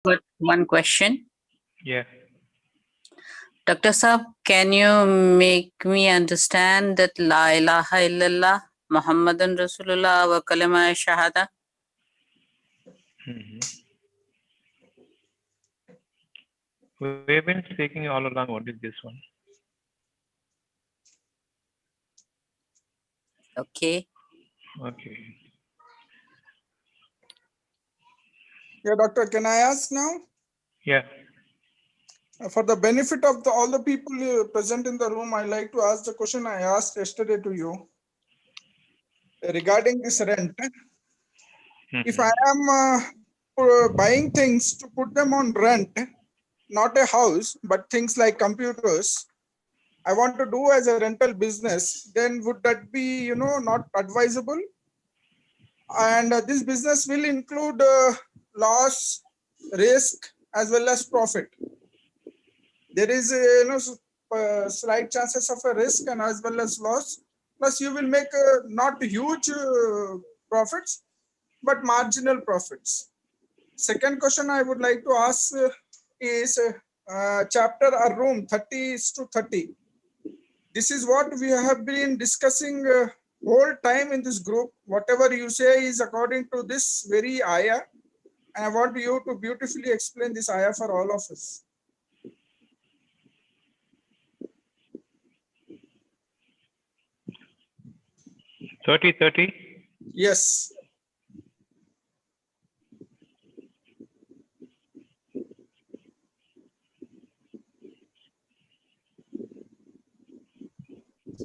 But one question. Yeah. Dr. Saab, can you make me understand that La ilaha illallah Muhammadan Rasulullah wa kalima shahada? Mm-hmm. We've been speaking all along. What is this one? Okay. Okay. Yeah, doctor, can I ask now? Yeah. For the benefit of all the people present in the room, I like to ask the question I asked yesterday to you regarding this rent. If I am buying things to put them on rent, not a house, but things like computers, I want to do as a rental business, then would that be, not advisable? And this business will include loss, risk, as well as profit. There is slight chances of a risk and as well as loss. Plus, you will make not huge profits, but marginal profits. Second question I would like to ask is chapter or room 30 is to 30. This is what we have been discussing whole time in this group. Whatever you say is according to this very ayah. And I want you to beautifully explain this ayah for all of us. 30. Yes.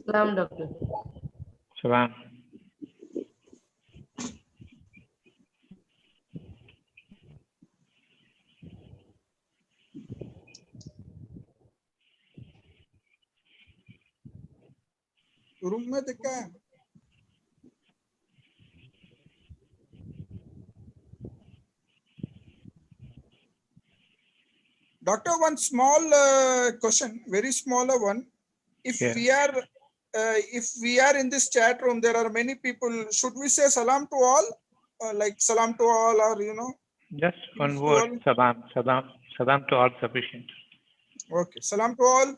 Salam, doctor. Salam. Room में देखा है Doctor, one small question, very smaller one. If we are in this chat room, there are many people. Should we say salam to all, like salam to all, or Just one word. Salam. Salam to all sufficient. Okay, salam to all.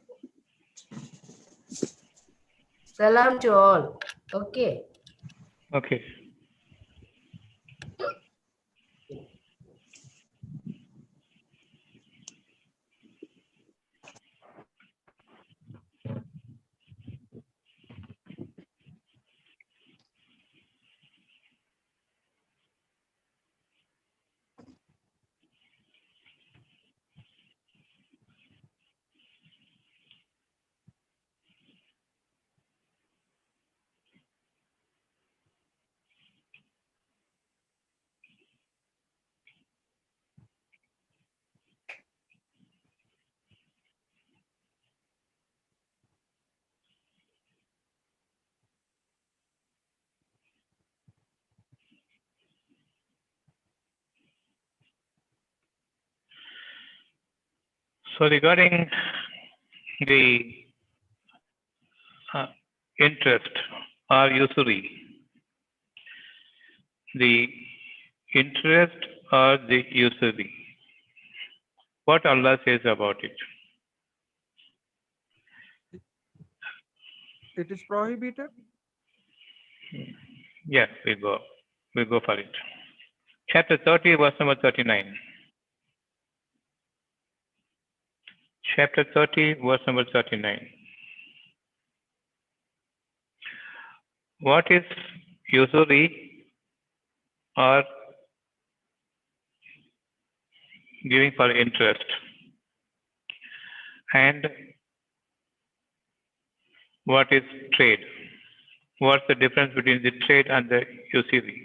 Salam to all. Okay. Okay. So regarding the interest or usury, the interest or the usury, what Allah says about it? It is prohibited. Yeah, we go for it. Chapter 30, verse number 39. Chapter 30, verse number 39. What is usury or giving for interest? And what is trade? What's the difference between the trade and the usury?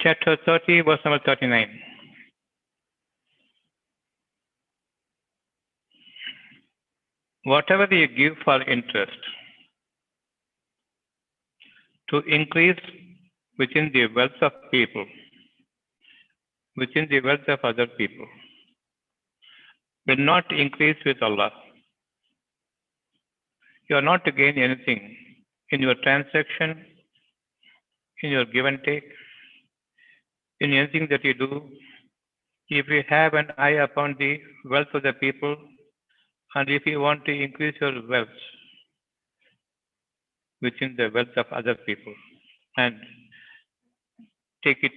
Chapter 30, verse number 39. Whatever you give for interest to increase within the wealth of people, within the wealth of other people, will not increase with Allah. You are not to gain anything in your transaction, in your give and take, in anything that you do. If you have an eye upon the wealth of the people, and if you want to increase your wealth within the wealth of other people, and take it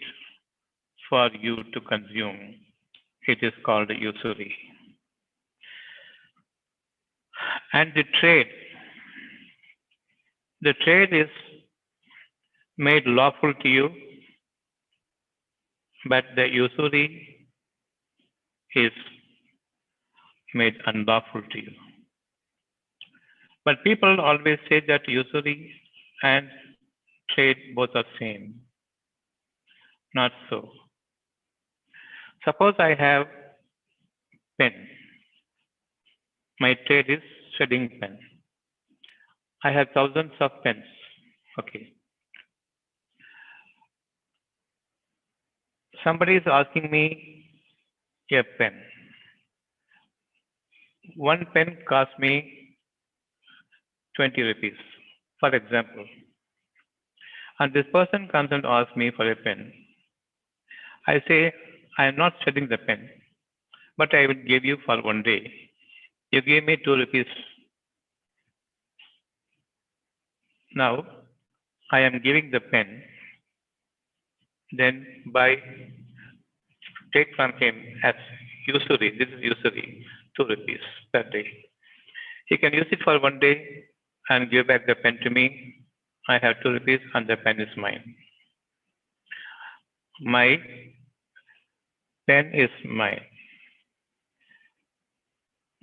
for you to consume, it is called usury. And the trade is made lawful to you, but the usury is made unlawful to you. But people always say that usury and trade both are same. Not so. Suppose I have pen. My trade is shedding pen. I have thousands of pens. Okay. Somebody is asking me a pen. One pen costs me 20 rupees, for example. And this person comes and asks me for a pen. I say, I am not shedding the pen, but I will give you for one day. You give me 2 rupees. Now, I am giving the pen. Then take from him as usury. This is usury, 2 rupees per day. He can use it for one day and give back the pen to me. I have 2 rupees and the pen is mine. My pen is mine.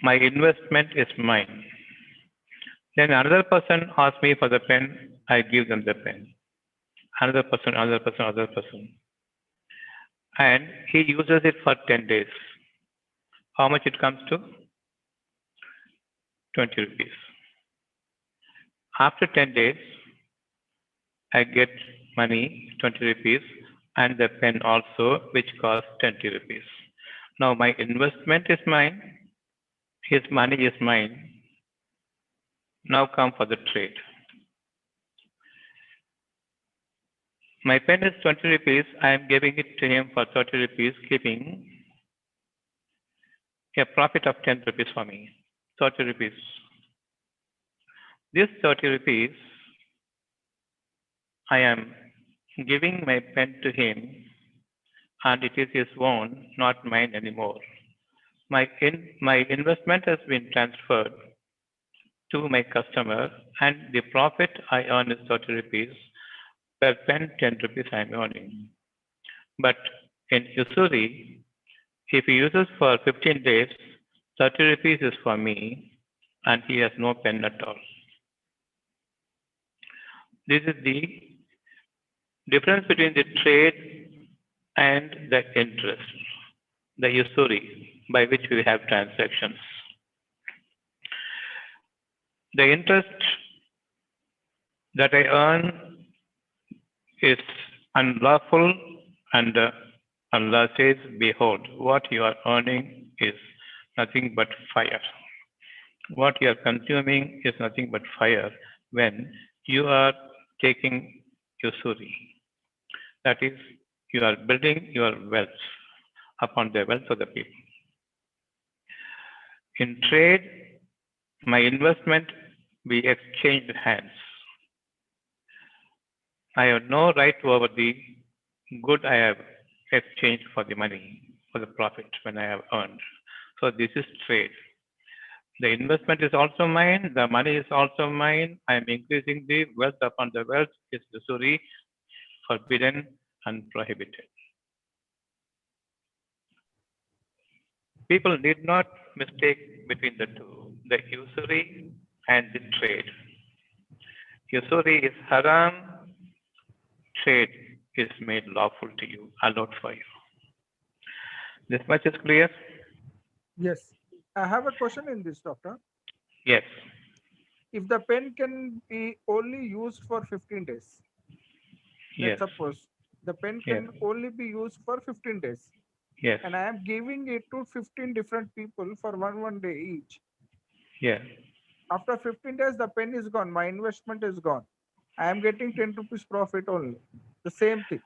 My investment is mine. Then another person asks me for the pen, I give them the pen. Another person. And he uses it for 10 days. How much it comes to? 20 rupees. After 10 days, I get money, 20 rupees, and the pen also, which costs 20 rupees. Now my investment is mine, his money is mine. Now come for the trade. My pen is 20 rupees, I am giving it to him for 30 rupees, keeping a profit of 10 rupees for me, 30 rupees. This 30 rupees, I am giving my pen to him, and it is his own, not mine anymore. My investment has been transferred to my customer, and the profit I earn is 30 rupees. Per pen, 10 rupees I am earning. But in usury, if he uses for 15 days, 30 rupees is for me, and he has no pen at all. This is the difference between the trade and the interest, the usury by which we have transactions. The interest that I earn is unlawful, and Allah says, behold, what you are earning is nothing but fire. What you are consuming is nothing but fire when you are taking usury. That is, you are building your wealth upon the wealth of the people. In trade, my investment, we exchange hands. I have no right over the good I have exchanged for the money, for the profit when I have earned. So this is trade. The investment is also mine, the money is also mine. I am increasing the wealth upon the wealth. Is usury, forbidden and prohibited. People need not mistake between the two, the usury and the trade. Usury is haram, trade is made lawful to you, allowed for you. This much is clear? Yes. I have a question in this, doctor. Yes. If the pen can be only used for 15 days, let's Yes. suppose the pen Yes. can only be used for 15 days, Yes. and I am giving it to 15 different people for one day each. Yes. After 15 days, the pen is gone. My investment is gone. I am getting 10 rupees profit only. The same thing.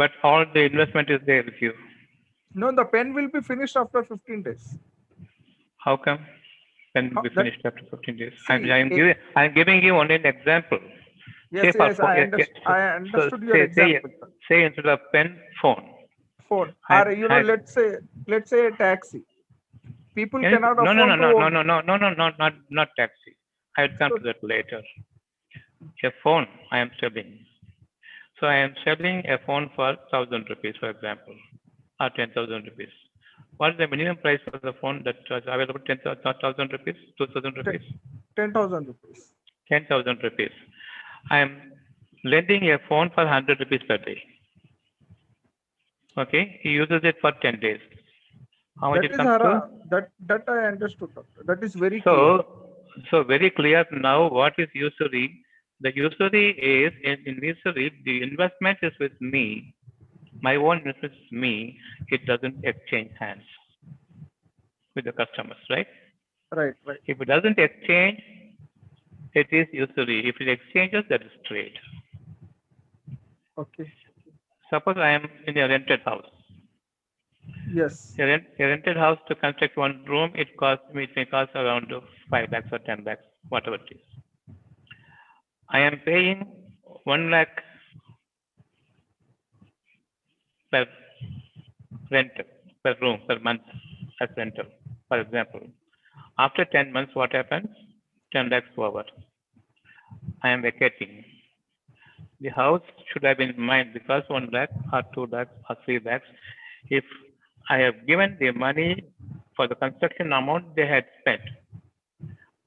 But all the investment is there with you. No, the pen will be finished after 15 days. How come? When How, we that, finished after 15 days. see, I'm giving you only an example. yes, Say yes, I so understood your example. say instead of pen, phone. Phone, I, or let's say a taxi. People cannot no, no, no, afford to no, no, own. no, no, no, no, no, not taxi. I'll come to that later. A phone I am selling. So I am selling a phone for 1,000 rupees, for example, or 10,000 rupees. What is the minimum price for the phone that was available? 10,000 rupees, 2,000 rupees, 10,000 rupees. 10,000 rupees. I am lending a phone for 100 rupees per day. Okay, he uses it for 10 days. How much That it is comes to? that I understood, doctor. That is very So, clear. so very clear now what is usury. The usury is, in usury, the investment is with me. My own investment is me. It doesn't exchange hands with the customers, right? Right, right. If it doesn't exchange, it is usury. If it exchanges, that is trade. Okay. Suppose I am in a rented house. Yes. A rented house to construct one room, it may cost around 5 lakhs or 10 lakhs, whatever it is. I am paying 1 lakh per rental, per room, per month as rental, for example. After 10 months, what happens? 10 lakhs over. I am vacating. The house should have been mine because 1 lakh or 2 lakhs or 3 lakhs. If I have given the money for the construction amount they had spent,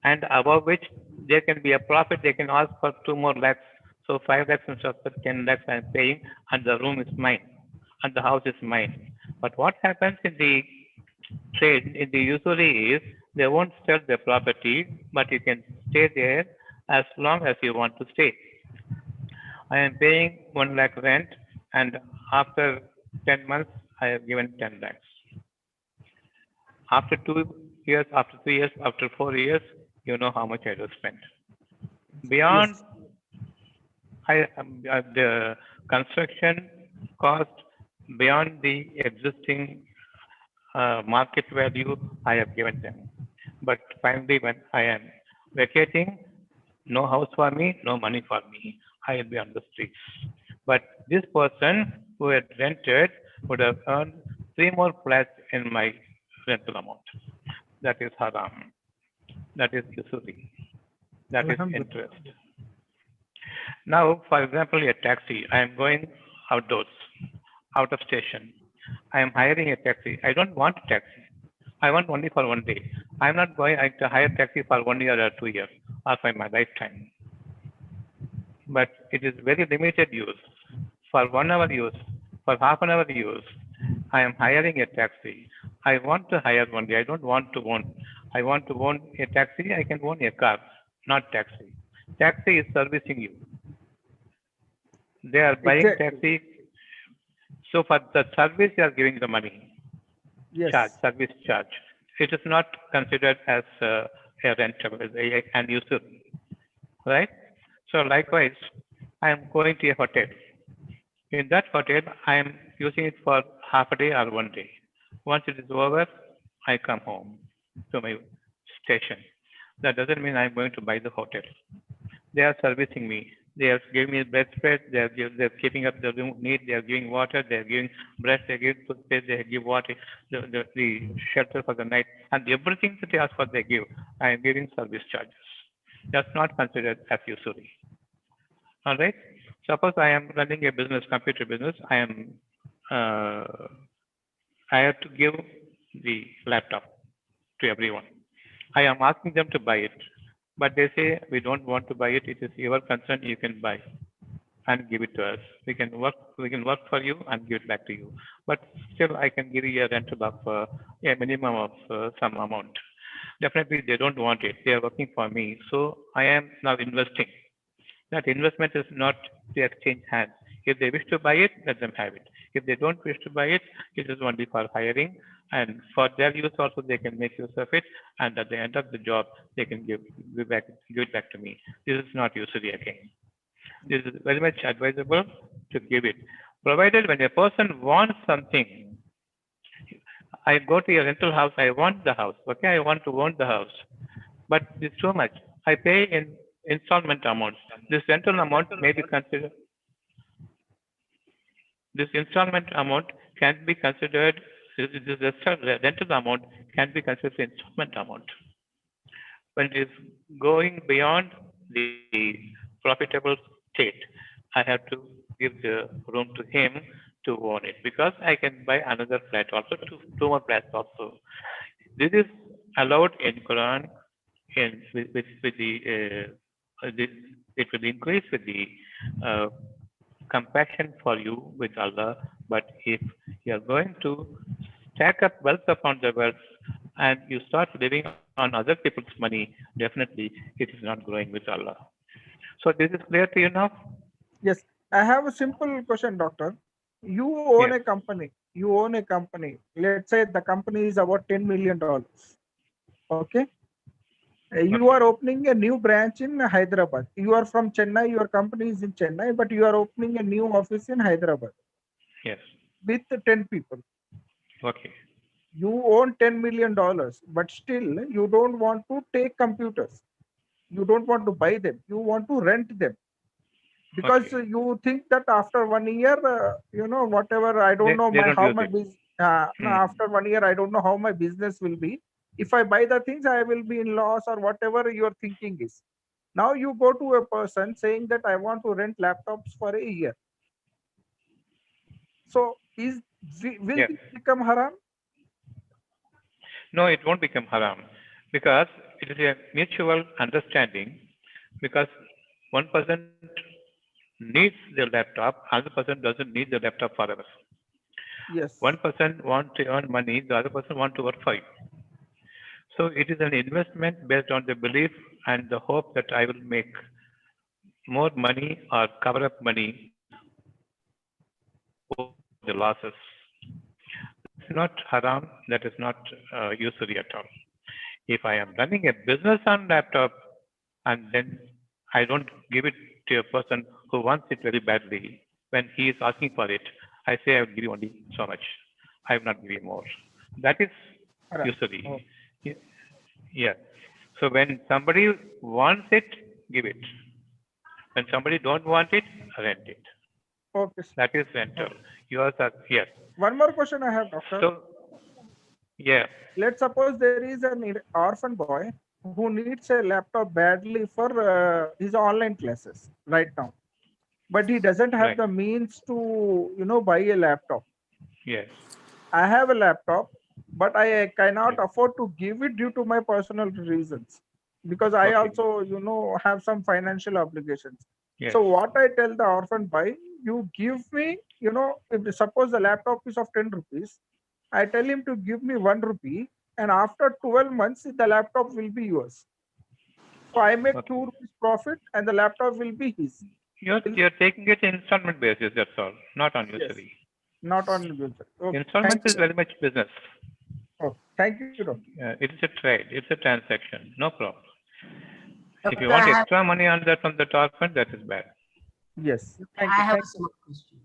and above which there can be a profit, they can ask for 2 more lakhs. So 5 lakhs instead of 10 lakhs I am paying, and the room is mine, and the house is mine. But what happens in the trade, in the usury is, they won't sell the property, but you can stay there as long as you want to stay. I am paying 1 lakh rent, and after 10 months, I have given 10 lakhs. After 2 years, after 3 years, after 4 years, you know how much I have spent. Beyond the construction cost, beyond the existing market value, I have given them. But finally, when I am vacating, no house for me, no money for me. I will be on the streets. But this person who had rented would have earned 3 more flats in my rental amount. That is haram. That is usury. That is interest. Now, for example, a taxi. I am going outdoors, out of station. I am hiring a taxi. I don't want a taxi. I want only for 1 day. I am not going to hire taxi for 1 year or 2 years or for my lifetime. But it is very limited use. For 1 hour use, for half an hour use, I am hiring a taxi. I want to hire one day. I don't want to own. I want to own a taxi. I can own a car, not taxi. Taxi is servicing you. They are buying Exactly. taxi. So for the service, they are giving the money. Yes. Service charge. It is not considered as a rental, an usury, right? So likewise, I am going to a hotel. In that hotel, I am using it for half a day or 1 day. Once it is over, I come home to my station. That doesn't mean I am going to buy the hotel. They are servicing me. They are giving me bedspread. They are keeping up the room neat. They are giving water. They are giving bread. They give toothpaste. They give water, the shelter for the night, and everything that they ask for, they give. I am giving service charges. That's not considered as usury. All right. Suppose I am running a business, computer business. I have to give the laptop to everyone. I am asking them to buy it, but they say we don't want to buy it. It is your concern. You can buy. and give it to us. We can work for you and give it back to you. But still, I can give you a rental of a minimum of some amount. Definitely, they don't want it. They are working for me. So I am now investing. That investment is not to exchange hands. If they wish to buy it, let them have it. If they don't wish to buy it, it is only for hiring. And for their use also, they can make use of it. And at the end of the job, they can give it back to me. This is not usury again. This is very much advisable to give it. Provided when a person wants something, I go to a rental house, I want the house. Okay, I want to own the house. But it's too much. I pay in installment amounts. This rental amount may be considered, this installment amount can be considered, this rental amount can be considered installment amount. When it is going beyond the profitable state, I have to give the room to him to own it because I can buy another flat also, two more flats also. This is allowed in Quran with it will increase with the uh, compassion for you with Allah. But if you are going to stack up wealth upon the wealth and you start living on other people's money, definitely it is not growing with Allah. So this is clear to you now? Yes. I have a simple question, doctor. You own Yes. a company. You own a company. Let's say the company is about $10 million. Okay. You are opening a new branch in Hyderabad. You are from Chennai. Your company is in Chennai, but you are opening a new office in Hyderabad Yes. with 10 people. Okay. You own $10 million, but still you don't want to take computers. You don't want to buy them. You want to rent them because Okay. you think that after 1 year, whatever, I don't know They don't how use my it. business. After 1 year, I don't know how my business will be. If I buy the things, I will be in loss or whatever your thinking is. Now you go to a person saying that I want to rent laptops for a year. So will Yes. this become haram? No, it won't become haram because it is a mutual understanding because one person needs the laptop, other person doesn't need the laptop forever. Yes. One person wants to earn money, the other person wants to work for you. So it is an investment based on the belief and the hope that I will make more money or cover up money over the losses. That's not haram, that is not usury at all. If I am running a business on laptop and then I don't give it to a person who wants it very badly, when he is asking for it, I say I will give you only so much. I will not give you more. That is Haram. usury. Oh, Yeah. So when somebody wants it, give it. When somebody don't want it, rent it. okay. That is rental. Yours are here. One more question I have, doctor. So yeah. Let's suppose there is an orphan boy who needs a laptop badly for his online classes right now, but he doesn't have Right. the means to buy a laptop. Yes. I have a laptop, but I cannot Yes. afford to give it due to my personal reasons because I Okay. also have some financial obligations. Yes. So what I tell the orphan boy, you give me, if suppose the laptop is of 10 rupees, I tell him to give me 1 rupee, and after 12 months, the laptop will be yours. So I make 2 Okay. rupees profit, and the laptop will be his. You're taking it installment basis, that's all, not on Yes, usury. not on user. Okay, Installment thank is you. very much business. Okay, thank you, doctor. It is a trade, it's a transaction, no problem. If you Doctor, want extra money on that from the top end, that is bad. Yes, thank I you. have Thank a you. small question.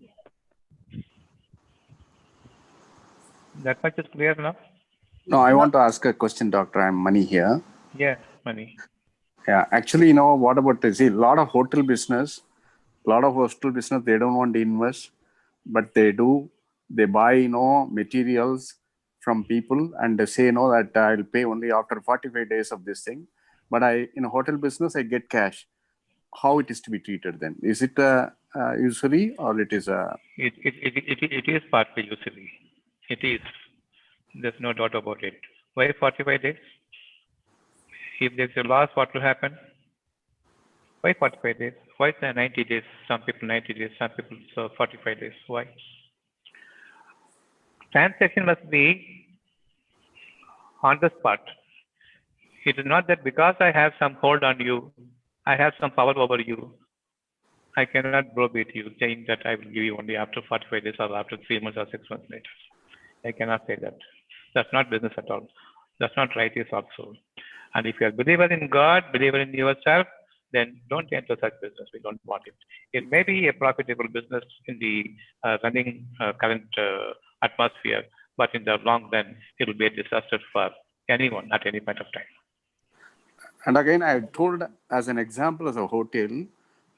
That much is clear now? No, I want to ask a question, Doctor. I'm Mani here. Yeah, money. Yeah, actually, what about this? See, a lot of hotel business, they don't want to invest, but they do. They buy, materials from people and they say, that I'll pay only after 45 days of this thing. But in a hotel business, I get cash. How it is to be treated then? Is it usury or it is a... It is partly usury. It is. There's no doubt about it. Why 45 days? If there's a loss, what will happen? Why 45 days? Why is there 90 days? Some people 90 days, some people 45 days. Why? Transaction must be on the spot. It is not that because I have some hold on you, I have some power over you, I cannot browbeat you, saying that I will give you only after 45 days or after 3 months or 6 months later. I cannot say that. That's not business at all. That's not righteous also. And if you are a believer in God, believer in yourself, then don't enter such business. We don't want it. It may be a profitable business in the running current atmosphere, but in the long run, it will be a disaster for anyone at any point of time. And again, I told as an example as a hotel,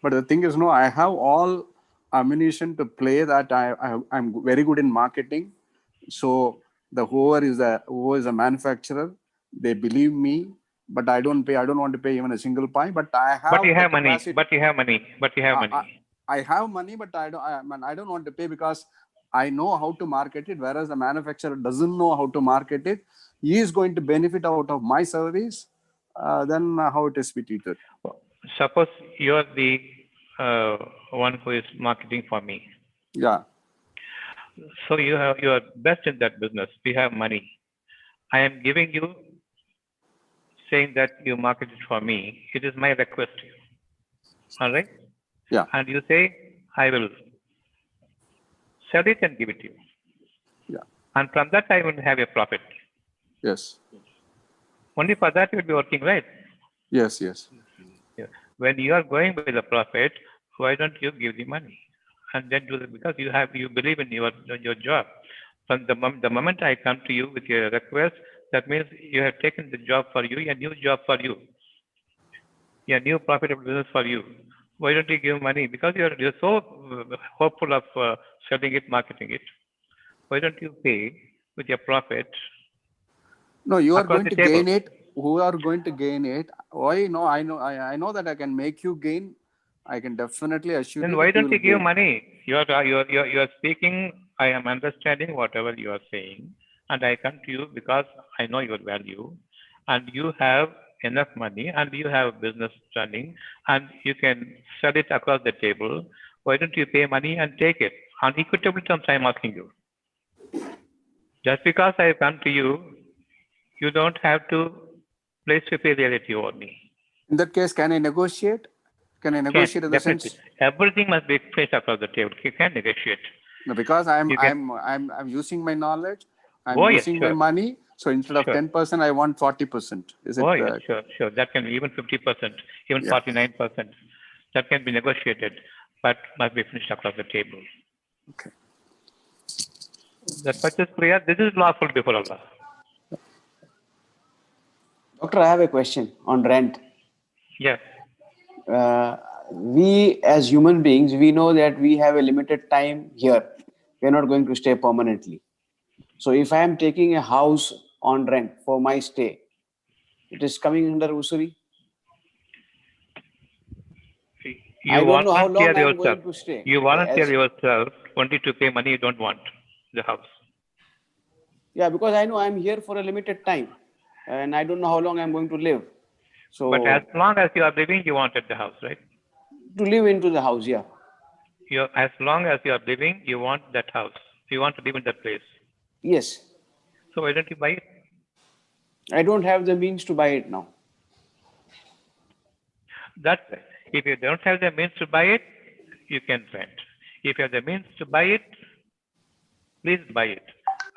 but the thing is, no, I have all ammunition to play that I'm very good in marketing. So the whoever is a manufacturer, they believe me, but I don't want to pay even a single pie, but I have But you have money. capacity. But you have money. But you have money. I have money, but I don't want to pay because I know how to market it, whereas the manufacturer doesn't know how to market it. He is going to benefit out of my service. Then how it is be treated. Suppose you are the one who is marketing for me. Yeah. So you are best in that business. We have money. I am giving you, saying that you market it for me. It is my request to you. All right? Yeah. And you say, I will sell it and give it to you. Yeah. And from that, I will have a profit. Yes. Only for that, you will be working, right? Yes. Yes. Yeah. When you are going by the profit, why don't you give the money? And then do it because you believe in your job. From the moment I come to you with your request, that means you have taken the job for you, a new job for you, a new profitable business for you. Why don't you give money? Because you're so hopeful of selling it, marketing it. Why don't you pay with your profit? No, you are going to gain it. Who are going to gain it? Why? No, I know that I can make you gain. I can definitely assure you. Then why don't you give money? You are speaking. I am understanding whatever you are saying, and I come to you because I know your value, and you have enough money, and you have business running, and you can sell it across the table. Why don't you pay money and take it on equitable terms? I am asking you. Just because I come to you, you don't have to place superiority over me. In that case, can I negotiate? Can I negotiate in the sense? Everything must be placed across the table. You can negotiate. No, because I'm using my knowledge. I'm using my money. So instead of 10%, I want 40%. Is it? Sure. That can be even 50%, even 49%. That can be negotiated, but must be finished across the table. Okay. That much is clear. This is lawful before Allah. Doctor, I have a question on rent. Yes. We as human beings, we know that we have a limited time here. We are not going to stay permanently. So if I am taking a house on rent for my stay, it is coming under usury? I don't know how long I am going to stay. You volunteer yourself only to pay money you don't want the house. Yeah, because I know I am here for a limited time and I don't know how long I am going to live. So, but as long as you are living, you wanted the house, right? To live into the house, yeah. As long as you are living, you want that house. You want to live in that place. Yes. So why don't you buy it? I don't have the means to buy it now. That's right. If you don't have the means to buy it, you can rent. If you have the means to buy it, please buy it.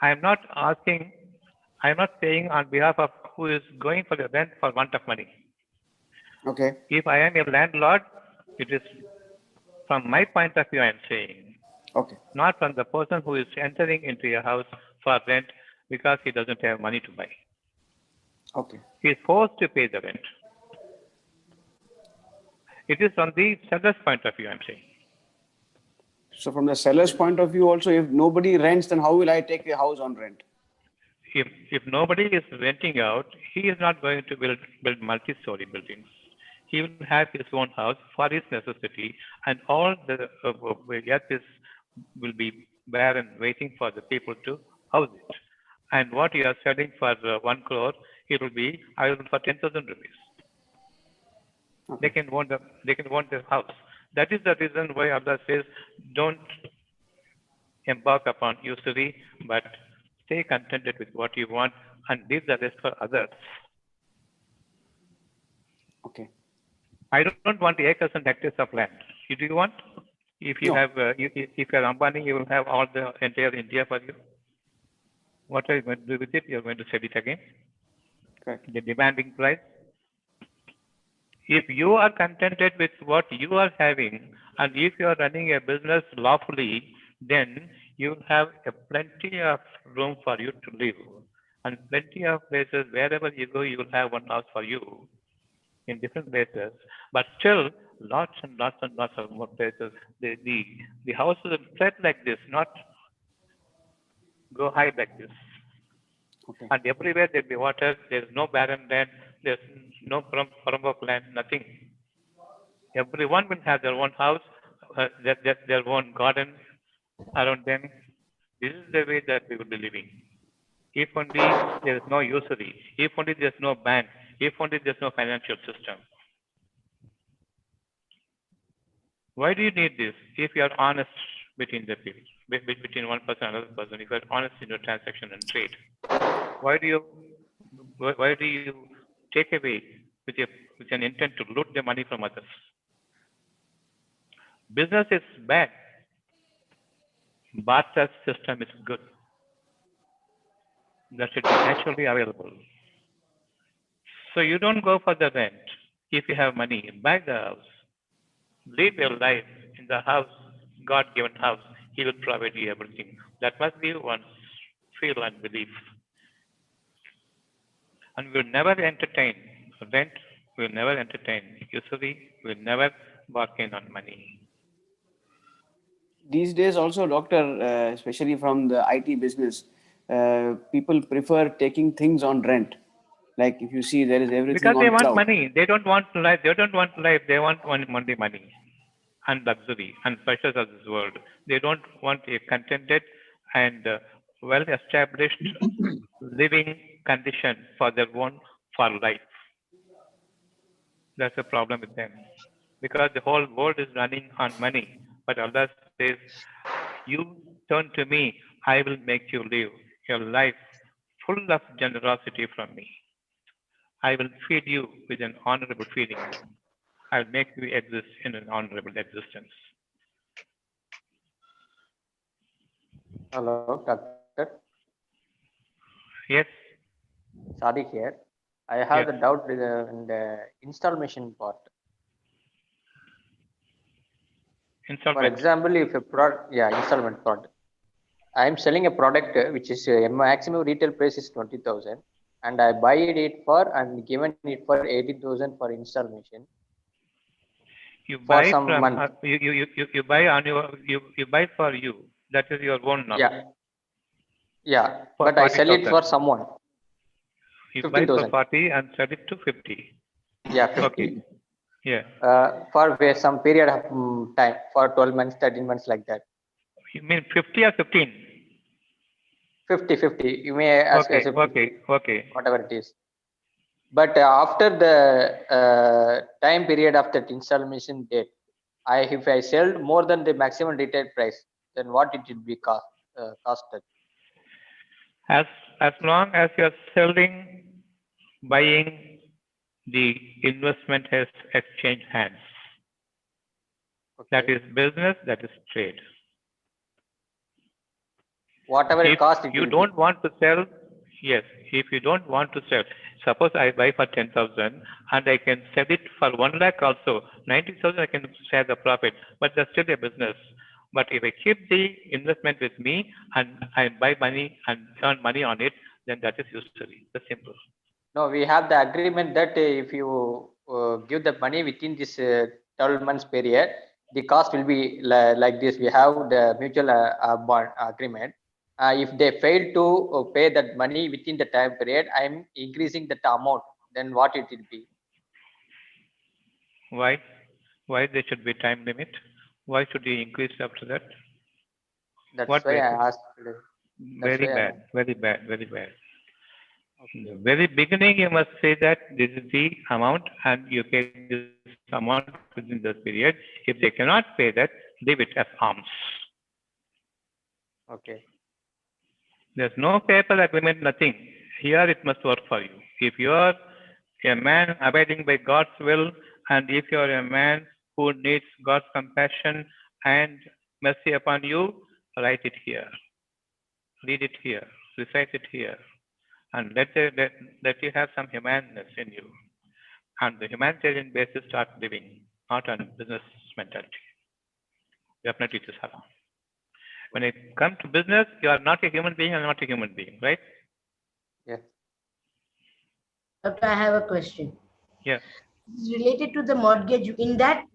I am not saying on behalf of who is going for the rent for want of money. Okay. If I am a landlord, it is from my point of view I am saying. Okay. Not from the person who is entering into your house for rent because he doesn't have money to buy. Okay. He is forced to pay the rent. It is from the seller's point of view, I'm saying. So from the seller's point of view also, if nobody rents, then how will I take a house on rent? If nobody is renting out, he is not going to build multi-story buildings. He will have his own house for his necessity, and all the earth will be bare and waiting for the people to house it. And what you are selling for 1 crore, it will be available for 10,000 rupees. Okay. They can own the house. That is the reason why Allah says, don't embark upon usury, but stay contented with what you want and leave the rest for others. Okay. I don't want acres and hectares of land. Do you want? If you No. have, if you're Ambani, you will have all the entire India for you. What are you going to do with it? You're going to sell it again. Correct. The demanding price. If you are contented with what you are having, and if you are running a business lawfully, then you have a plenty of room for you to live, and plenty of places wherever you go, you will have one house for you in different places. But still, lots and lots and lots of more places. The houses are set like this, not go high like this. Okay. And everywhere there will be water. There is no barren land. There is no Parambok land. Nothing. Everyone will have their own house, their own garden around them. This is the way that we will be living. If only there is no usury, if only there is no bank, if only there is no financial system. Why do you need this? If you are honest between the people, between one person and another person, if you are honest in your transaction and trade, why do you take away with an intent to loot the money from others? Business is bad. Barter system is good. That should be naturally available. So you don't go for the rent. If you have money, buy the house. Live your life in the house, God-given house. He will provide you everything. That must be one's feel and belief. And we will never entertain rent. We will never entertain usury. We will never bargain on money. These days also, doctor, especially from the IT business, people prefer taking things on rent. Like if you see, there is everything Because they on want cloud. money. They don't want life. They don't want life. They want only money and luxury and pleasures of this world. They don't want a contented and well-established living condition for their own for life. That's the problem with them. Because the whole world is running on money. But Allah says, you turn to me, I will make you live your life full of generosity from me. I will feed you with an honorable feeding. I will make you exist in an honorable existence. Hello, doctor. Yes? Sadiq here. I have Yes. the doubt in the installation part. For Installment. example, if a product, installment product. I am selling a product which is maximum retail price is 20,000, and I buy it for and given it for 18,000 for installation. You for buy some from month. you buy on you buy for you. That is your own now. Yeah. For But I sell it 40,000. for someone. You buy 15,000. for 40 and sell it to 50. Yeah, 50. Okay. Yeah. For some period of time, for 12 months, 13 months, like that. You mean 50 or 15? 50. You may ask Okay. as a 50, Okay. whatever it is. But after the time period of that installation date, if I sell more than the maximum retail price, then what it will be costed? As long as you are selling, buying, the investment has exchanged hands. Okay. That is business. That is trade. Whatever it costs, If you don't want to sell, yes. If you don't want to sell, suppose I buy for 10,000 and I can sell it for 1 lakh also. 90,000 I can share the profit, but that's still a business. But if I keep the investment with me and I buy money and earn money on it, then that is usury. That's simple. No, we have the agreement that if you give the money within this 12 months period, the cost will be like this. We have the mutual bond agreement. If they fail to pay that money within the time period, I am increasing the amount. Then what it will be? Why? Why there should be time limit? Why should you increase after that? That's What why basis? I asked. Very bad. In the very beginning, you must say that this is the amount and you pay this amount within this period. If they cannot pay that, leave it as alms. Okay. There's no paper agreement, nothing. Here it must work for you. If you are a man abiding by God's will, and if you are a man who needs God's compassion and mercy upon you, write it here, read it here, recite it here, and let you have some humaneness in you. And the humanitarian basis start living, not on business mentality. Definitely it is haram. When it comes to business, you are not a human being and not a human being, right? Yes. Doctor, I have a question. Yes. It's related to the mortgage. In that,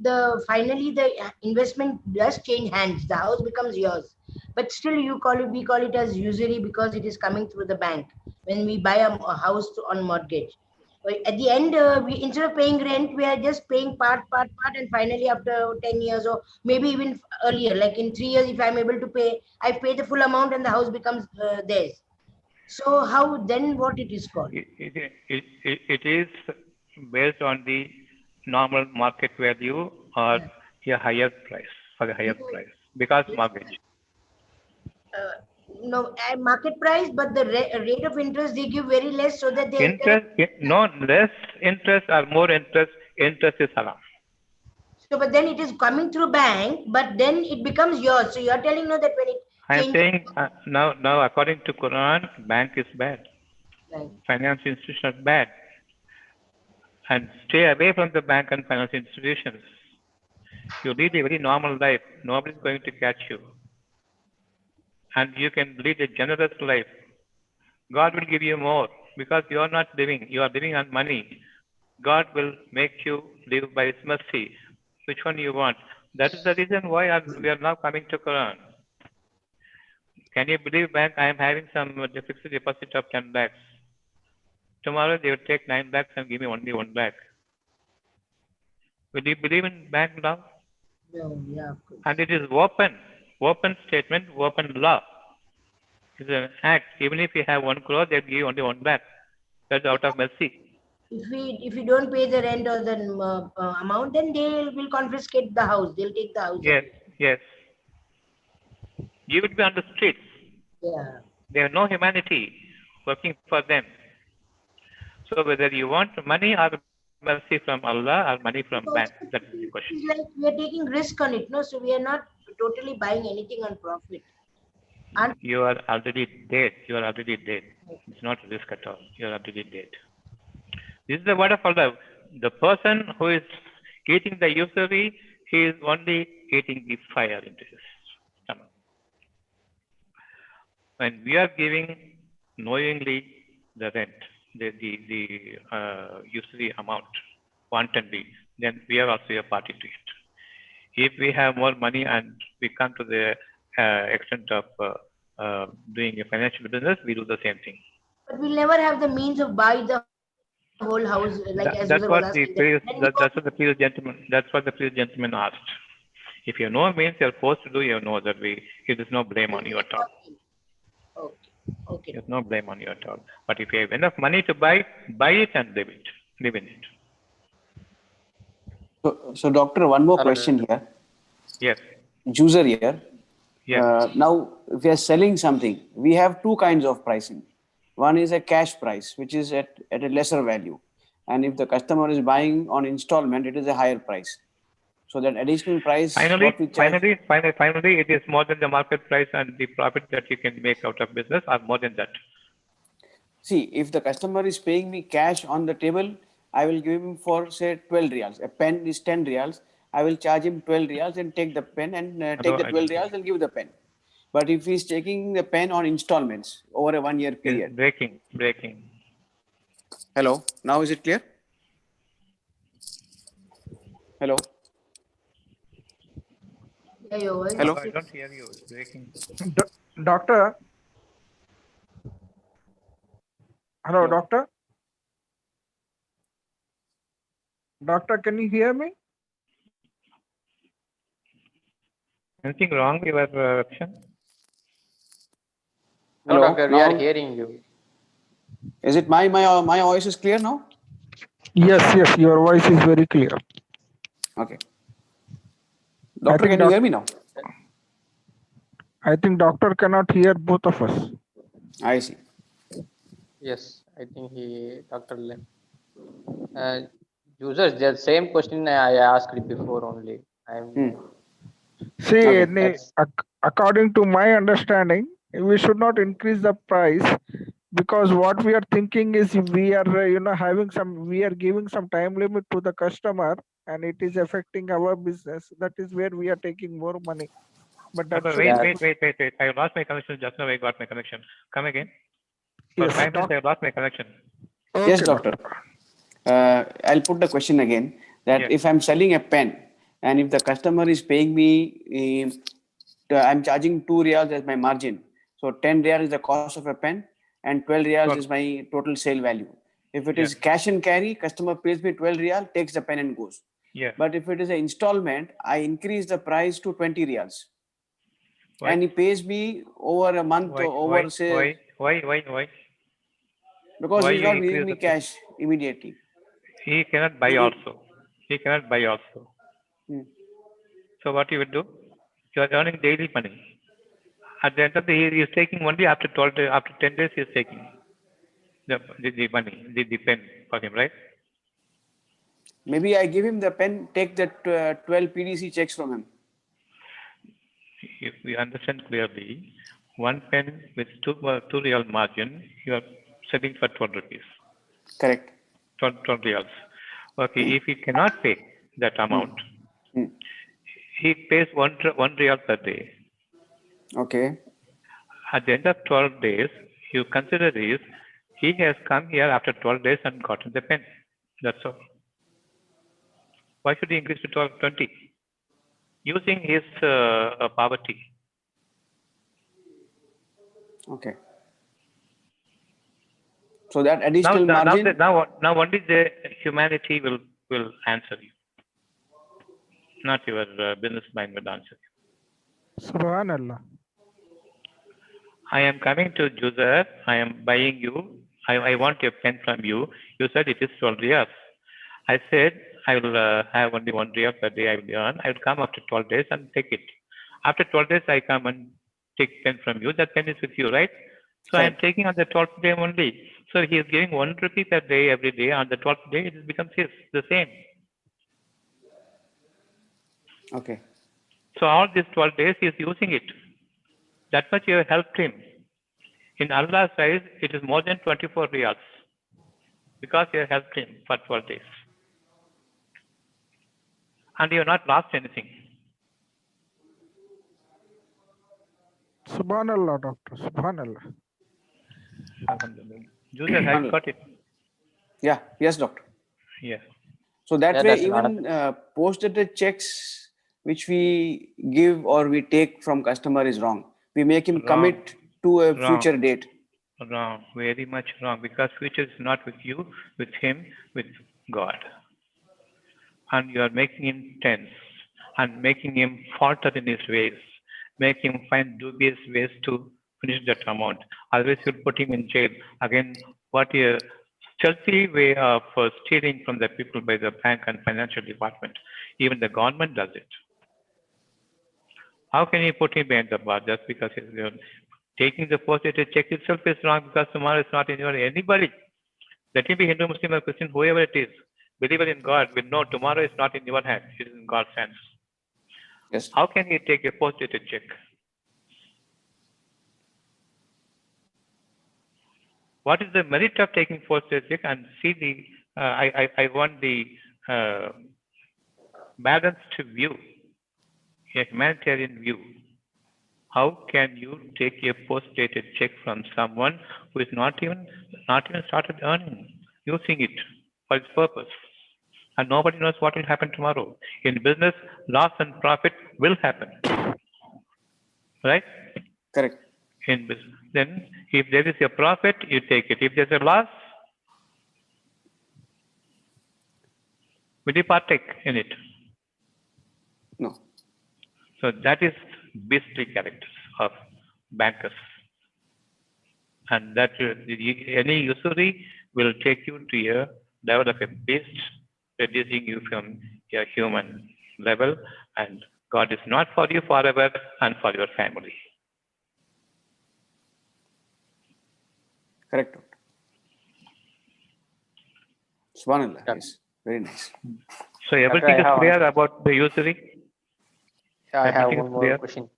finally the investment does change hands. The house becomes yours, but still we call it as usury because it is coming through the bank when we buy a house on mortgage. But at the end, we instead of paying rent, we are just paying part, and finally after 10 years or maybe even earlier, like in 3 years, if I'm able to pay, I pay the full amount and the house becomes theirs. So how then? What it is called? It is based on the normal market value or a higher price, for a higher price, because mortgage. No, market price, but the rate of interest they give very less so that they Interest, no less interest or more interest, interest is haram. So, but then it is coming through bank, but then it becomes yours. So you are telling no that when it I am changes. saying now according to Quran, bank is bad. Right. Finance institutions are bad. And stay away from the bank and finance institutions. You lead a very normal life. Nobody is going to catch you. And you can lead a generous life. God will give you more because you are not living. You are living on money. God will make you live by His mercy. Which one you want? That is the reason why we are now coming to Quran. Can you believe, bank? I am having some fixed deposit of 10 lakhs. Tomorrow they will take 9 lakhs and give me only 1 lakh. Will you believe in bank now? No, yeah, of course. And it is open statement, open law. It's an act. Even if you have 1 crore, they'll give you only 1 lakh. That's out of mercy. If we don't pay the rent or the amount, then they will confiscate the house. They'll take the house. Yes, yes. You will be on the streets. Yeah. They have no humanity working for them. So whether you want money or mercy from Allah or money from bank, that is the question. It's like we are taking risk on it, no? So we are not totally buying anything on profit. And You are already dead. You are already dead. It's not a risk at all. You are already dead. This is the word of Allah. The person who is eating the usury, he is only eating the fire into his stomach. When we are giving knowingly the rent, the usury amount, wantonly, then we are also a party to it. If we have more money and we come to the extent of doing a financial business, we do the same thing. but we'll never have the means of buy the whole house, like as That's User what was the asking. previous, that's what the previous gentleman. That's what the previous gentleman asked. If you have no means, you're forced to do. You know that way. It is no blame on you at all. Okay. Okay. There's no blame on you at all. But if you have enough money to buy it and live it. Live in it. So doctor, one more question here. Yes. User here. Yes. Now, if we are selling something, we have two kinds of pricing. One is a cash price, which is at a lesser value. And if the customer is buying on installment, it is a higher price. So that additional price, Finally, what we charge. finally, it is more than the market price, and the profit that you can make out of business are more than that. See, if the customer is paying me cash on the table, I will give him for say 12 reals. A pen is 10 reals. I will charge him 12 reals and take the pen and take the 12 reals and give the pen. But if he's taking the pen on installments over a 1 year period. Breaking. Hello, now is it clear? Hello. Yeah, your voice. Hello. I don't hear you. It's breaking. Doctor. Hello, doctor. Doctor, can you hear me? Anything wrong with your option? No, Hello? doctor, we are hearing you. Is it my voice is clear now? Yes, your voice is very clear. Okay. Doctor, can you hear me now? I think doctor cannot hear both of us. I see. Yes, I think Dr. left. Users, the same question I asked before only. See, Okay. according to my understanding, we should not increase the price, because what we are thinking is we are we are giving some time limit to the customer, and it is affecting our business. That is where we are taking more money. But that should Wait. I lost my connection. Just now I got my connection. Come again. For Yes, 5 minutes I lost my connection. Yes, doctor. I'll put the question again, that if I'm selling a pen and if the customer is paying me, I'm charging 2 riyals as my margin. So 10 riyal is the cost of a pen and 12 riyals is my total sale value. If it is cash and carry, customer pays me 12 riyal, takes the pen and goes. But if it is an installment, I increase the price to 20 riyals. Why? And he pays me over a month or say. Why? Because Why he's you not giving increase me the price? cash immediately. He cannot buy also. So what you would do? You are earning daily money. At the end of the year, he is taking only after 12 days, after 10 days, he is taking the money, the pen for him, right? Maybe I give him the pen, take that 12 PDC checks from him. If we understand clearly, one pen with two real margin, you are selling for 12 rupees. Correct. 12 reals. Okay, if he cannot pay that amount, he pays one real per day. Okay. At the end of 12 days, you consider this, he has come here after 12 days and gotten the pen. That's all. Why should he increase to 20? Using his poverty. Okay. So that additional margin. Now only the humanity will answer you. Not your business mind will answer you. Subhanallah. I am coming to user. I am buying you. I want a pen from you. You said it is 12 riyals. I said I will have only 1 riyal per day I will earn. I will come after 12 days and take it. After 12 days I come and take pen from you. That pen is with you, right? So I am taking on the 12th day only. So he is giving 1 rupee per day every day. On the 12th day it becomes his, the same. Okay. So all these 12 days he is using it. That much you have helped him. In Allah's eyes, it is more than 24 riyals. Because you have helped him for 12 days. And you have not lost anything. Subhanallah, doctor. Subhanallah. User has got it. Yeah. Yes, doctor. Yeah. So that way, even post-dated checks which we give or we take from customer is wrong. We make him commit to a future date. Wrong. Very much wrong. Because future is not with you, with him, with God. And you are making him tense and making him falter in his ways, make him find dubious ways to finish that amount. Otherwise, you'll put him in jail. Again, what a stealthy way of stealing from the people by the bank and financial department. Even the government does it. How can you put him behind the bar just because he's taking the post-dated check itself is wrong because tomorrow is not in your anybody. Let him be Hindu, Muslim, or Christian, whoever it is. Believer in God will know tomorrow is not in your hands, it is in God's hands. Yes. How can he take a post-dated check? What is the merit of taking post-dated check and see the, I want the balanced view, a humanitarian view. How can you take a post-dated check from someone who is not even started earning, using it for its purpose? And nobody knows what will happen tomorrow. In business, loss and profit will happen. Right? Correct. In business. Then, if there is a profit, you take it. If there's a loss, will you partake in it? No. So that is beastly characters of bankers. and that any usury will take you to a level of a beast, reducing you from your human level, and God is not for you forever and for your family. Correct. Subhanallah. Yes. Very nice. So everything is clear about the usury? I have one more question.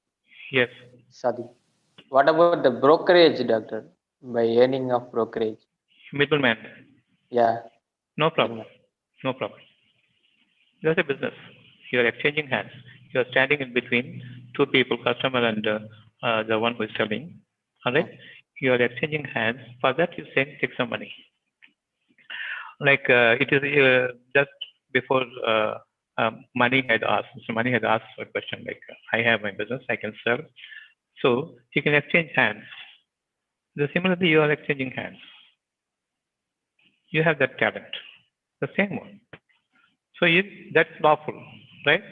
Yes. Sadi. What about the brokerage, doctor? By earning of brokerage? Middleman. Yeah. No problem. No problem. That's a business. You are exchanging hands. You are standing in between two people, customer and the one who is selling. All right. You are exchanging hands. For that, you take some money. Like it is just before Money had asked. So Money had asked a question like, I have my business, I can sell. So you can exchange hands. Similarly, you are exchanging hands. You have that talent. The same one. So that's lawful, right?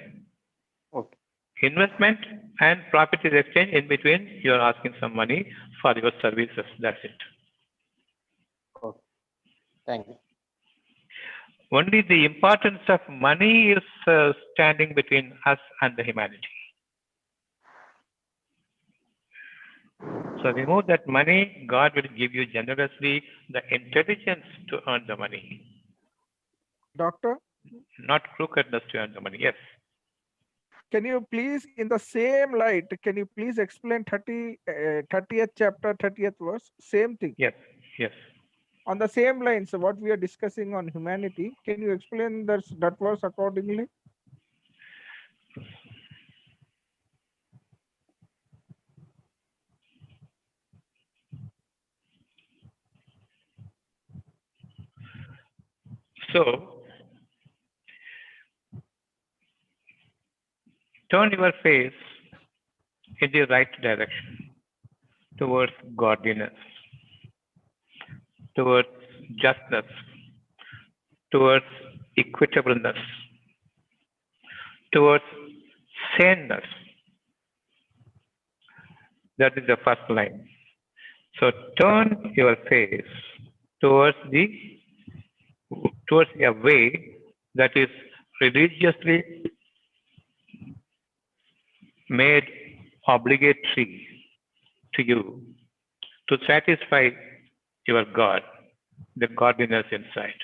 Okay. Investment and profit is exchange. In between, you are asking some money for your services. That's it. Okay. Thank you. Only the importance of money is standing between us and the humanity. So remove that money, God will give you generously the intelligence to earn the money. Doctor? Not crookedness to earn the money. Yes. Can you please, in the same light, can you please explain 30th chapter, 30th verse? Same thing. Yes. Yes. On the same lines, what we are discussing on humanity, can you explain that verse accordingly? So, turn your face in the right direction towards godliness, towards justness, towards equitableness, towards saneness. That is the first line. So turn your face towards a way that is religiously made obligatory to you to satisfy your God, the godliness inside,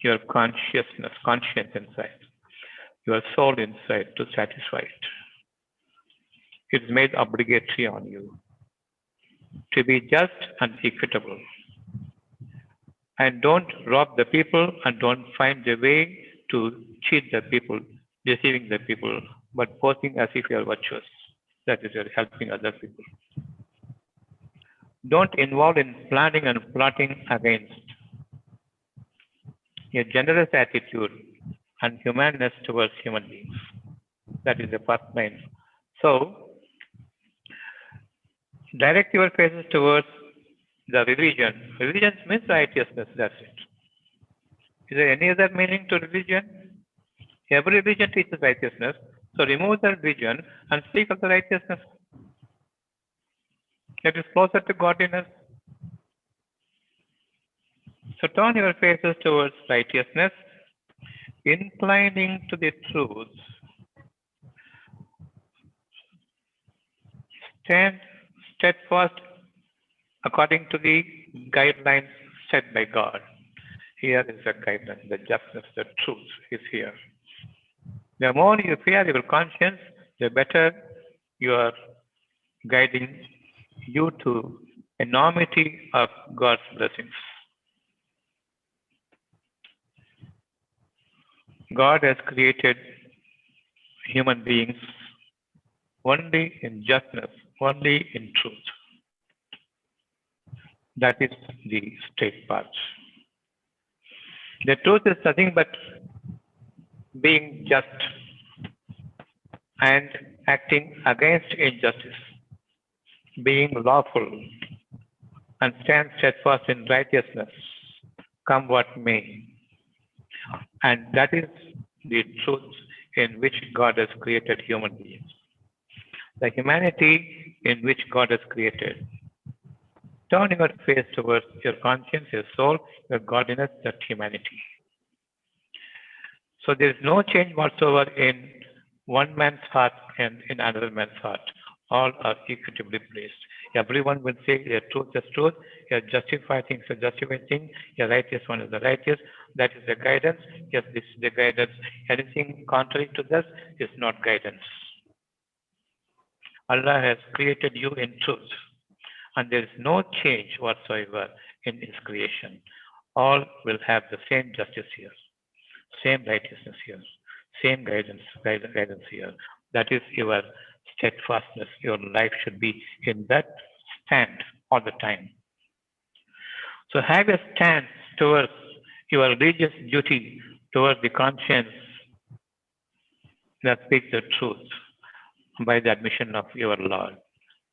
your conscience inside, your soul inside to satisfy it. It's made obligatory on you to be just and equitable. And don't rob the people and don't find a way to cheat the people, deceiving the people, but posing as if you are virtuous. That is, you're helping other people. Don't involve in planning and plotting against. A generous attitude and humaneness towards human beings. That is the first line. So, direct your faces towards the religion. Religion means righteousness, that's it. Is there any other meaning to religion? Every religion teaches righteousness. So remove the religion and speak of the righteousness. That is closer to godliness. So turn your faces towards righteousness, inclining to the truth. Stand steadfast according to the guidelines set by God. Here is the guideline, the justice, the truth is here. The more you fear your conscience, the better you are guiding you to enormity of God's blessings. God has created human beings only in justness, only in truth. That is the straight path. The truth is nothing but being just and acting against injustice, being lawful and stand steadfast in righteousness, come what may. And that is the truth in which God has created human beings. The humanity in which God has created Turn your face towards your conscience, your soul, your godliness, that humanity. So there is no change whatsoever in one man's heart and in another man's heart. All are equitably placed. Everyone will say your truth is truth, your justified things are justified things, your righteous one is the righteous. That is the guidance. Yes, this is the guidance. Anything contrary to this is not guidance. Allah has created you in truth, and there is no change whatsoever in His creation. All will have the same justice here, same righteousness here, same guidance here. That is your steadfastness. Your life should be in that stand all the time. So have a stand towards your religious duty, towards the conscience that speaks the truth by the admission of your Lord.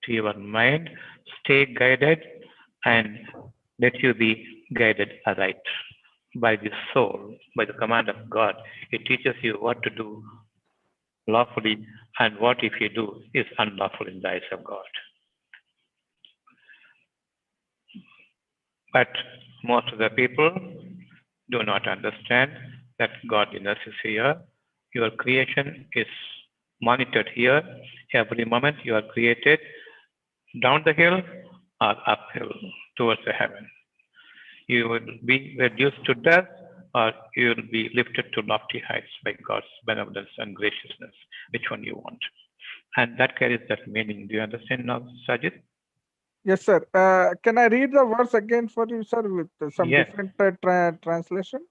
To your mind, stay guided and let you be guided aright by the soul, by the command of God. It teaches you what to do lawfully and what if you do is unlawful in the eyes of God. But most of the people do not understand that godliness is here. Your creation is monitored here. Every moment you are created down the hill or uphill towards the heaven. You will be reduced to death or you will be lifted to lofty heights by God's benevolence and graciousness. Which one you want? And that carries that meaning. Do you understand now, Sajid? Yes, sir. Can I read the verse again for you, sir, with some Yes. different translation?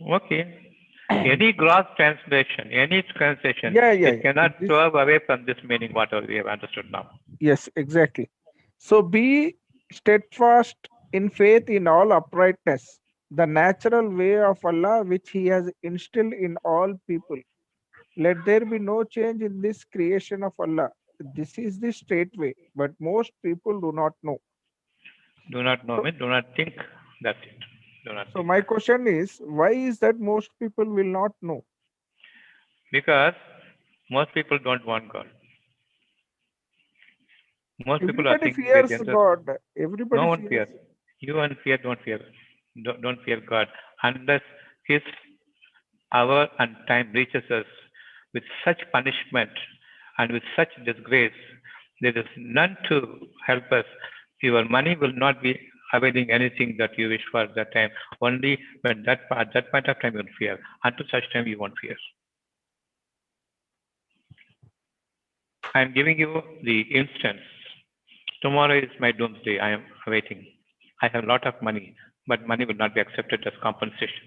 Okay. Any gross translation, any translation, Yeah. it cannot This, swerve away from this meaning, whatever we have understood now. yes, exactly. So be steadfast in faith in all uprightness, the natural way of Allah which He has instilled in all people. Let there be no change in this creation of Allah. This is the straight way, but most people do not know. Do not know, means do not think. That's it. Do not So think. my question is, why is that most people will not know? Because most people don't want God. Most people are Everybody thinking very fears generous. God. Everybody No one fears. fears. You and fear, don't fear. Don't fear God. Unless His hour and time reaches us with such punishment and with such disgrace, there is none to help us. Your money will not be availing anything that you wish for at that time. Only when at that point of time you will fear. Until such time you won't fear. I am giving you the instance. Tomorrow is my doomsday. I am awaiting. I have a lot of money, but money will not be accepted as compensation.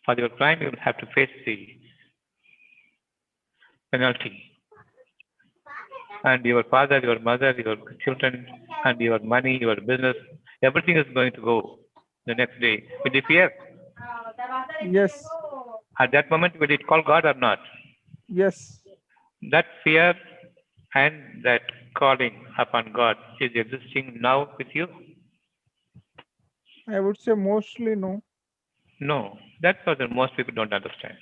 For your crime, you will have to face the penalty. And your father, your mother, your children, and your money, your business, everything is going to go the next day. Will you fear? Yes. At that moment, will it call God or not? Yes. That fear and that calling upon God is existing now with you? I would say mostly no. No. That's what most people don't understand.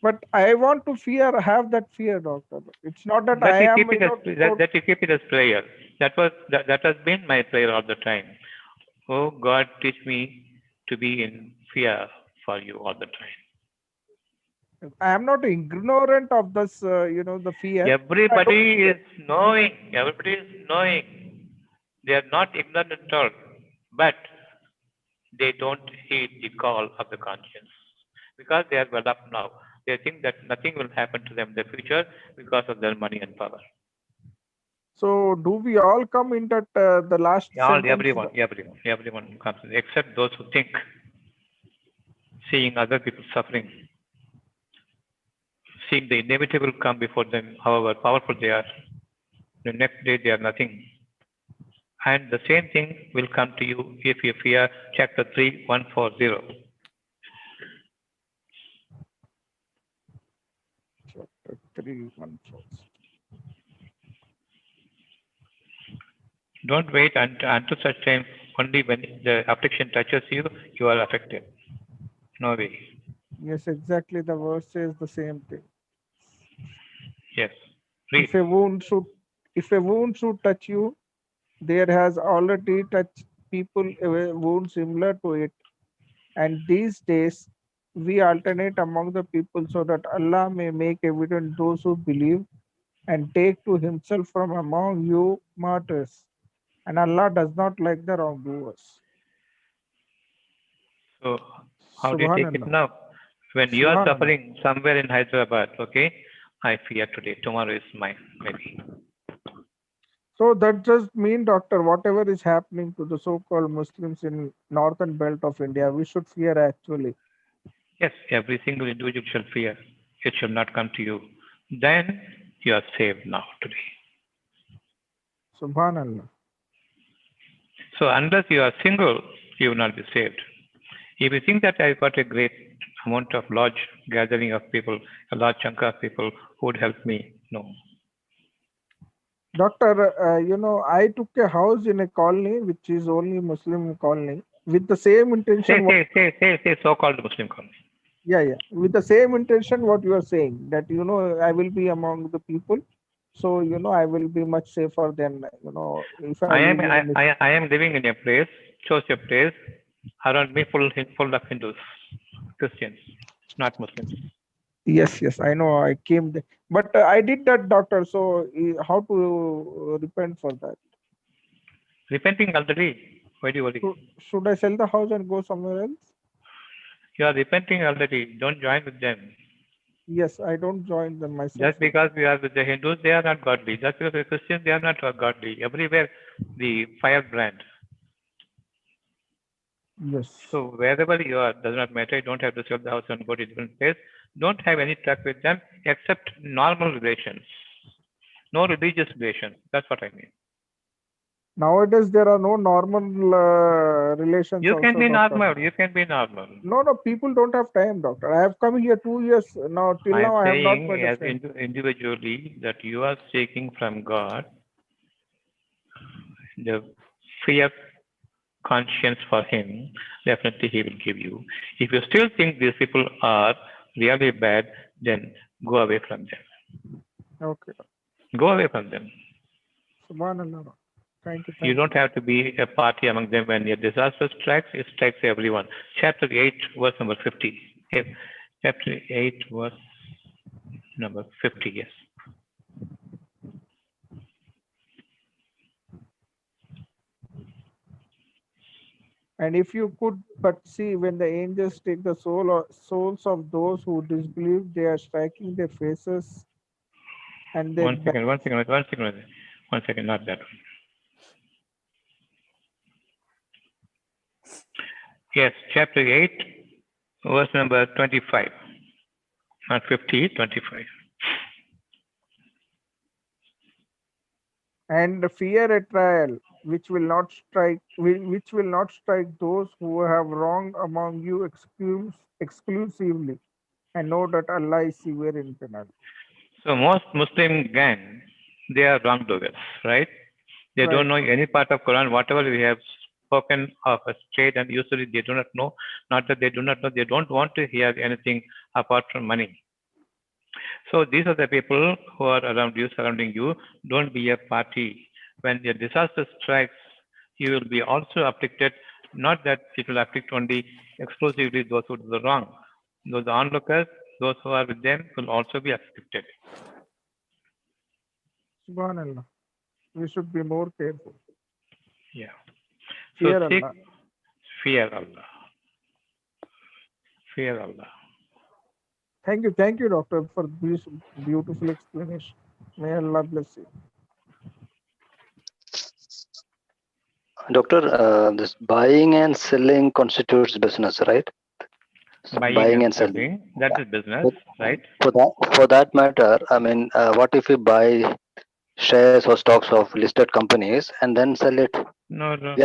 But I want to have that fear, doctor. It's not that That I you am. keep it as that you keep it as prayer. That has been my prayer all the time. Oh God, teach me to be in fear for you all the time. I am not ignorant of this, the fear. Everybody is knowing. Everybody is knowing. They are not ignorant at all, but they don't heed the call of the conscience because they are well up now. They think that nothing will happen to them in the future because of their money and power. So, do we all come in that the last sentence? Everyone comes in, except those who think, seeing other people suffering, seeing the inevitable come before them, however powerful they are. The next day they are nothing. And the same thing will come to you if you fear chapter 3:140. Chapter 3:140. Don't wait until such time. Only when the affliction touches you, you are affected. No way. Yes, exactly. The verse says the same thing. Yes. Read. If a wound should touch you, there has already touched people a wound similar to it. And these days, we alternate among the people so that Allah may make evident those who believe and take to himself from among you martyrs. And Allah does not like the wrongdoers. So how do you take it Subhanallah. now? When you are Subhanallah. suffering somewhere in Hyderabad, okay, I fear today, tomorrow is mine, maybe. So that just mean, doctor, whatever is happening to the so-called Muslims in northern belt of India, we should fear actually. Yes, every single individual shall fear. It shall not come to you. Then you are saved now today. Subhanallah. So unless you are single, you will not be saved. If you think that I've got a great amount of large gathering of people, a large chunk of people who would help me, no. Doctor, I took a house in a colony which is only Muslim colony with the same intention. Say so-called Muslim colony. Yeah. With the same intention, what you are saying, that, I will be among the people. So, I will be much safer than, if I live in a Muslim. I am living in a place, chose a place, around me full of Hindus, Christians, not Muslims. Yes, I know. I came there, but I did that, doctor. So, how to repent for that? Repenting already. Why do you worry? Should I sell the house and go somewhere else? You are repenting already. Don't join with them. Yes, I don't join them myself. Just because we are with the Hindus, they are not godly. Just because we are Christians, they are not godly. Everywhere, the fire brand. Yes. So wherever you are, does not matter. You don't have to sell the house and go to a different place. Don't have any talk with them except normal relations. No religious relations. That's what I mean. Nowadays, there are no normal relations. You can also, be doctor. normal. You can be normal. No, people don't have time, doctor. I have come here 2 years now. Till now, I have not met a friend. Individually that you are seeking from God the free of conscience for Him. Definitely, He will give you. If you still think these people are really bad, then go away from them. Okay. Go away from them. Subhanallah. Thank you. You don't have to be a party among them. When a disaster strikes, it strikes everyone. Chapter 8, verse number 50. Chapter 8, verse number 50, yes. And if you could but see, when the angels take the souls of those who disbelieve, they are striking their faces. And they One second, not that one. Yes, chapter 8, verse number 25. Not 50, 25. And fear a trial which will not strike those who have wronged among you exclusively, and know that Allah is severe in penalty. So most Muslim gang, they are wrongdoers, right? They don't know any part of Quran. Whatever we have spoken of a trade and usury, they do not know. Not that they do not know, they don't want to hear anything apart from money. So these are the people who are around you, surrounding you. Don't be a party. When a disaster strikes, you will be also afflicted. Not that it will afflict only exclusively those who do the wrong. Those onlookers, those who are with them will also be afflicted. Subhanallah. We should be more careful. Yeah. Fear So seek Allah. fear Allah. Fear Allah. Thank you, doctor, for this beautiful explanation. May Allah bless you. Doctor, this buying and selling constitutes business, right? So Buying and selling, that is business, right? For that matter, I mean, what if we buy shares or stocks of listed companies and then sell it? No. Don't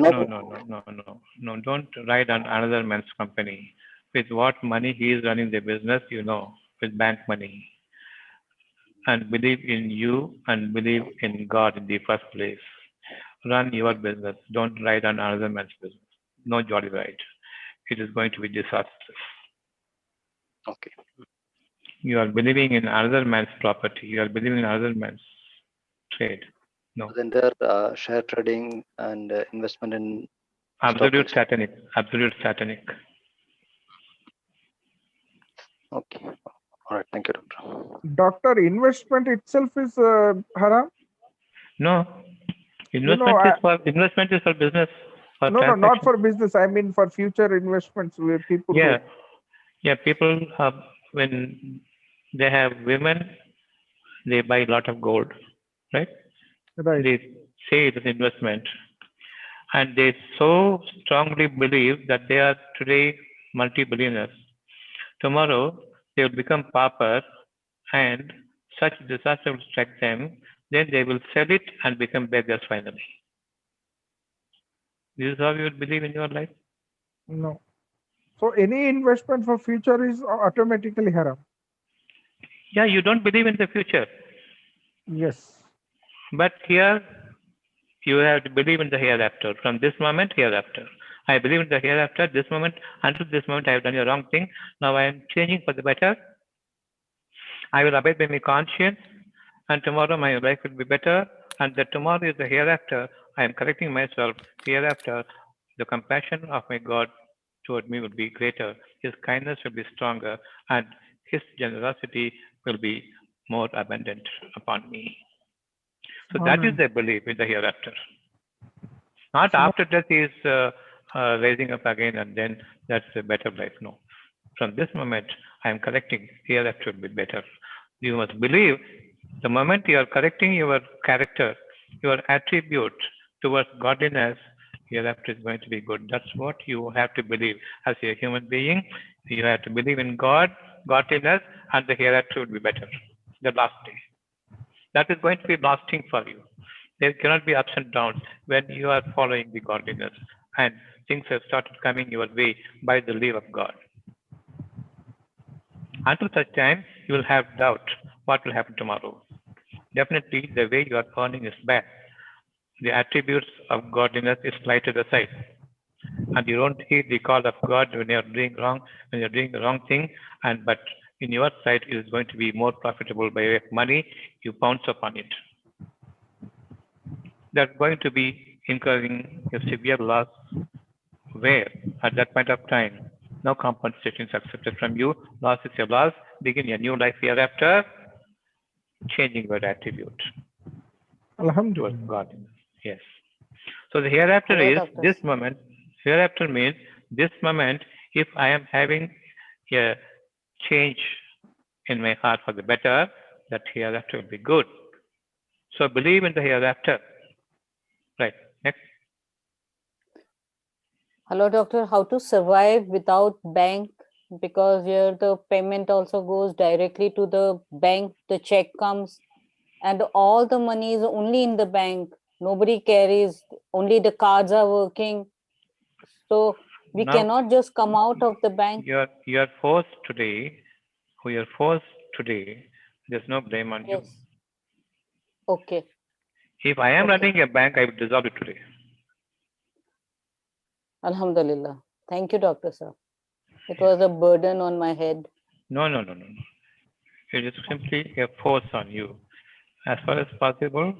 ride on another man's company. With what money he is running the business, with bank money. And believe in you and believe in God in the first place. Run your business. Don't ride on another man's business. No jolly ride. It is going to be disastrous. Okay. You are believing in another man's property. You are believing in another man's trade. No. Then there share trading and investment in absolute satanic. Absolute satanic. Okay. All right. Thank you, doctor. Doctor, investment itself is haram? No. Investment is for business. For no, not for business. I mean for future investments where people do. Yeah, people have, when they have women, they buy a lot of gold, right? Right. They say it is investment. And they so strongly believe that they are today multi-billionaires. Tomorrow, they will become pauper and such disaster will strike them. Then they will sell it and become beggars finally. This is how you would believe in your life? No. So any investment for future is automatically haram. Yeah, you don't believe in the future. Yes. But here, you have to believe in the hereafter. From this moment, hereafter. I believe in the hereafter, this moment, until this moment I have done a wrong thing. Now I am changing for the better. I will abide by my conscience, and tomorrow my life will be better. And that tomorrow is the hereafter. I am correcting myself. Hereafter, the compassion of my God toward me will be greater. His kindness will be stronger, and His generosity will be more abundant upon me. So that is the belief in the hereafter. Not after death he is rising up again and then that's a better life. No. From this moment, I am correcting. Hereafter will be better. You must believe the moment you are correcting your character, your attribute towards godliness, hereafter is going to be good. That's what you have to believe as a human being. You have to believe in God, godliness, and the hereafter will be better. The last day. That is going to be lasting for you. There cannot be ups and downs when you are following the godliness and things have started coming your way by the leave of God. Until such time, you will have doubt what will happen tomorrow. Definitely, the way you are earning is bad. The attributes of godliness is slighted aside. And you don't heed the call of God when you are doing wrong, when you are doing the wrong thing, but in your sight it is going to be more profitable by way of money, you pounce upon it. That's going to be incurring a severe loss where at that point of time no compensation is accepted from you. Loss is a loss. Begin a new life hereafter, changing your attribute towards God. Yes. So the hereafter is this moment. Hereafter means this moment. If I am having a change in my heart for the better, that hereafter will be good. So believe in the hereafter. Right. Next. Hello, doctor. How to survive without bank? Because here the payment also goes directly to the bank. The check comes and all the money is only in the bank. Nobody carries, only the cards are working. So we cannot just come out of the bank. You are forced today. We are forced today. There's no blame on you. Okay. If I am running a bank, I would dissolve it today. Alhamdulillah. Thank you, Doctor Sir. It was a burden on my head. No. It is simply a force on you. As far as possible,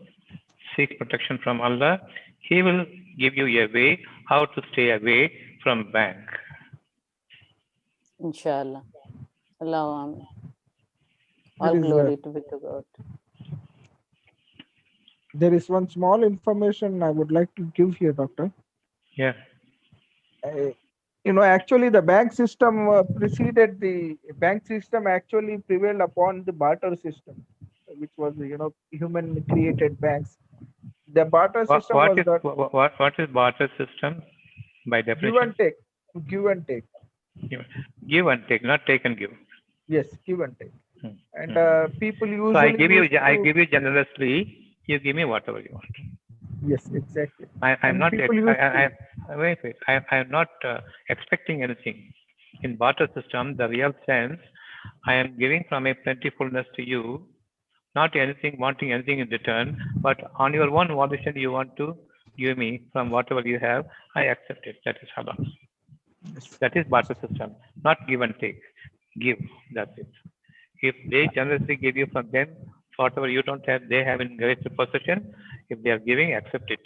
seek protection from Allah. He will give you a way how to stay away from bank. Inshallah. Allah. All glory to be to God. There is one small information I would like to give here, doctor. Yeah. Actually the bank system preceded the bank system actually prevailed upon the barter system, which was, human created banks. The barter system what is barter system by definition? Give and take. Give and take, not take and give. Yes, give and take. And people usually. So I give you generously. You give me whatever you want. Yes, exactly. I'm not expecting anything. In barter system, the real sense, I am giving from a plentifulness to you, not anything, wanting anything in return, but on your own volition, you want to give me from whatever you have, I accept it. That is halal. That is barter system, not give and take. Give, that's it. If they generously give you from them, whatever you don't have, they have in greater possession, If they are giving, accept it.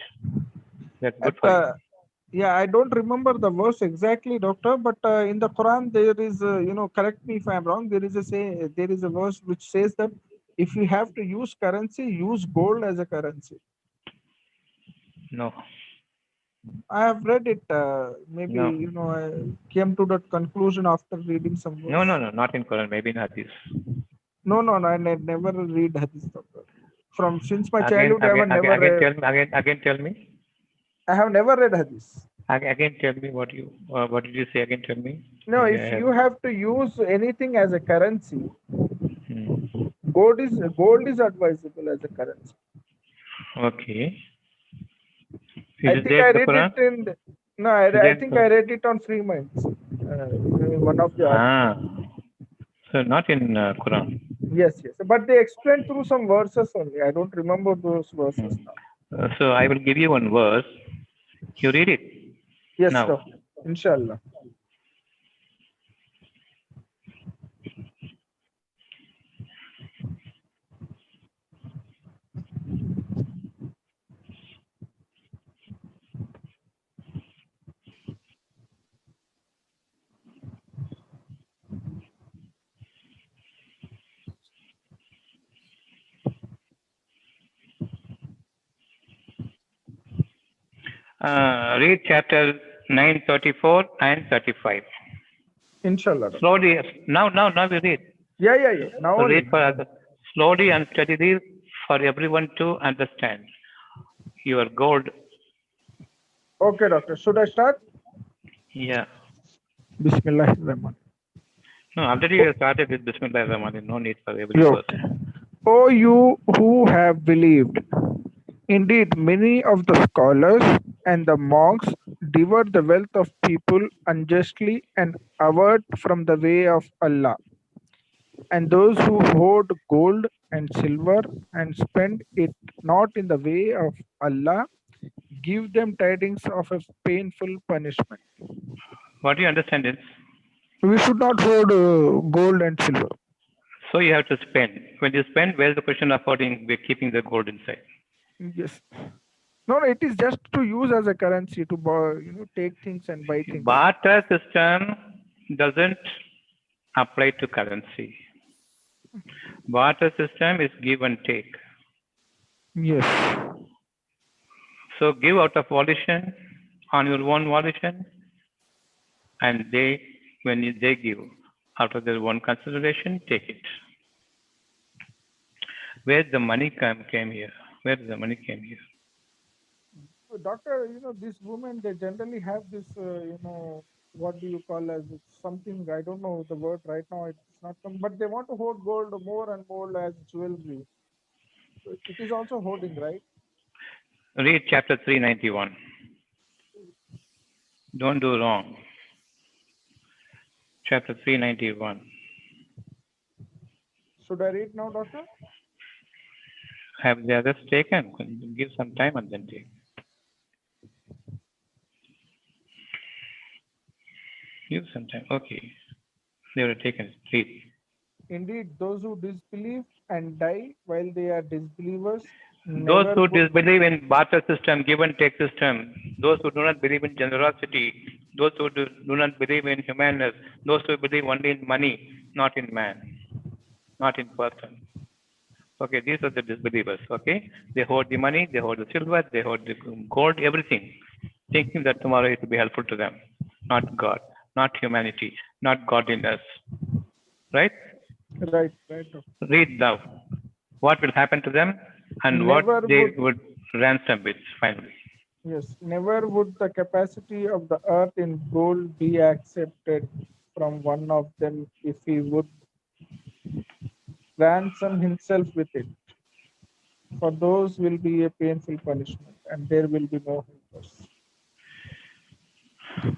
That's good for you. Yeah, I don't remember the verse exactly, doctor, but in the Quran there is, correct me if I'm wrong. There is a verse which says that if you have to use currency, use gold as a currency. No. I have read it. Maybe No. I came to that conclusion after reading some verse. No, not in Quran. Maybe in Hadith. No, I never read Hadith, doctor. From since my Again, childhood, I have never read. Again, tell me. I have never read Hadith. Again, tell me what did you say? Again, tell me. No, Maybe if you have to use anything as a currency, gold is advisable as a currency. Okay. I think I read it in. No, I think I read it on Free Minds. One of the articles. So not in Quran. Yes. But they explain through some verses only. I don't remember those verses now. So I will give you one verse. You read it. Yes, now. doctor. Inshallah. Read chapter 9, 34 and 35. Inshallah. Slowly. Now we read. Yeah. Now read for others. Slowly and steadily for everyone to understand. Your gold. Okay, doctor. Should I start? Yeah. Bismillahirrahmanirrahim. No, already you started with Bismillahirrahmanirrahim. No need for every verse. O you who have believed, indeed many of the scholars and the monks devour the wealth of people unjustly and avert from the way of Allah. And those who hoard gold and silver and spend it not in the way of Allah, give them tidings of a painful punishment. What do you understand is? We should not hoard gold and silver. So you have to spend. When you spend, where is the question of hoarding, keeping the gold inside? Yes. No, it is just to use as a currency to buy, take things and buy things. Barter system doesn't apply to currency. Barter system is give and take. Yes. So give out of volition, on your own volition, and when they give out of their own consideration, take it. Where the money came here? Where the money came here? Doctor, these women, they generally have this, what do you call as something, I don't know the word right now, it's not come, but they want to hoard gold more and more as jewelry. So it is also hoarding, right? Read chapter 391. Don't do wrong. Chapter 391. Should I read now, doctor? Have the others taken? Give some time and then take. Give some time. Okay. They were taken. Read. Indeed, those who disbelieve and die while they are disbelievers. Those who disbelieve in barter system, give and take system, those who do not believe in generosity, those who do not believe in humaneness, those who believe only in money, not in man, not in person. Okay, these are the disbelievers. Okay, they hoard the money, they hoard the silver, they hoard the gold, everything, thinking that tomorrow it will be helpful to them. Not God, not humanity, not godliness. Right? Right. Read now. What will happen to them and what they would ransom with finally. Yes, never would the capacity of the earth in gold be accepted from one of them if he would ransom himself with it. For those will be a painful punishment, and there will be no helpers.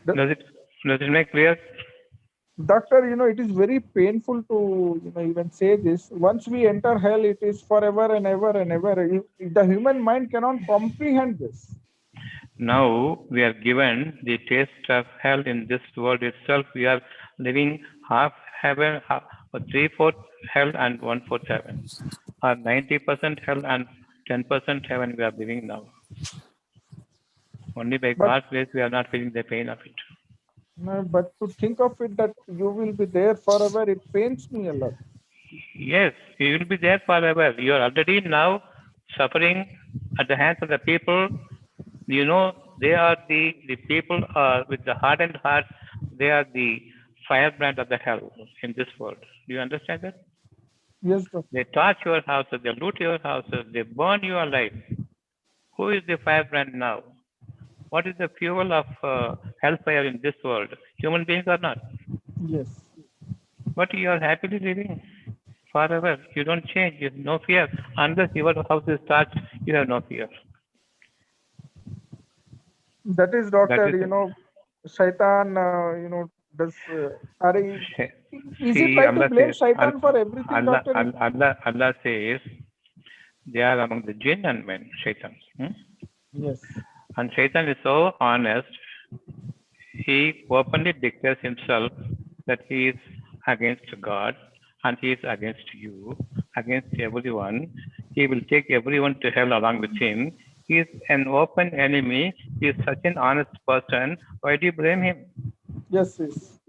Does it make clear? Doctor, it is very painful to even say this. Once we enter hell, it is forever and ever and ever. The human mind cannot comprehend this. Now we are given the taste of hell in this world itself. We are living half heaven, 3/4 hell and 1/4 heaven, or 90% hell and 10% heaven we are living now. Only by But- God's grace we are not feeling the pain of it. No, but to think of it that you will be there forever, it pains me a lot. Yes, you will be there forever. You are already now suffering at the hands of the people. You know, they are the people with the hardened heart. They are the firebrand of the hell in this world. Do you understand that? Yes, doctor. They torch your houses, they loot your houses, they burn your life. Who is the firebrand now? What is the fuel of hellfire in this world? Human beings or not? Yes. But you are happily living forever. You don't change. You have no fear. Unless your house is touched, you have no fear. That is, doctor, That is Shaitan, does, is it See, right to Allah blame says, Shaitan for everything, Allah, doctor? Allah says, they are among the jinn and men, shaitans. Yes. And Shaitan is so honest, he openly declares himself that he is against God and he is against you, against everyone. He will take everyone to hell along with him. He is an open enemy. He is such an honest person. Why do you blame him? Yes, yes.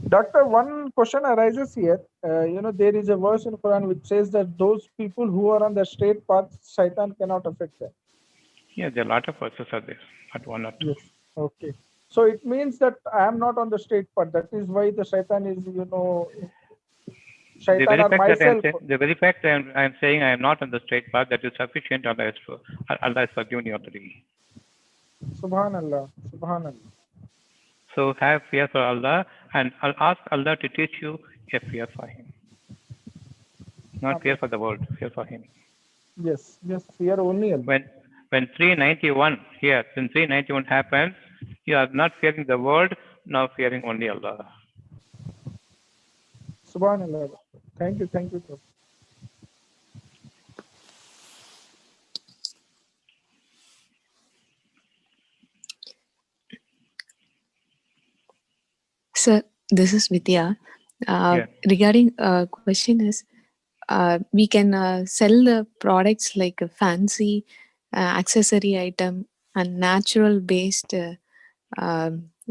Doctor, one question arises here. There is a verse in Quran which says that those people who are on the straight path, Shaitan cannot affect them. Yeah, there are a lot of verses are there, not one or two. Yes. Okay. So it means that I am not on the straight path. That is why the Shaitan is, Shaitan or myself. The very fact I am saying I am not on the straight path, that is sufficient. Allah has forgiven you already. Subhanallah. Subhanallah. So have fear for Allah and I'll ask Allah to teach you a fear for Him. Not fear for the world, fear for Him. Yes, yes, fear only Allah. When 391 happens, you are not fearing the world, now fearing only Allah. Subhanallah. Thank you, doctor. Sir, this is Vidya. Regarding question is, we can sell the products like a fancy accessory item and natural based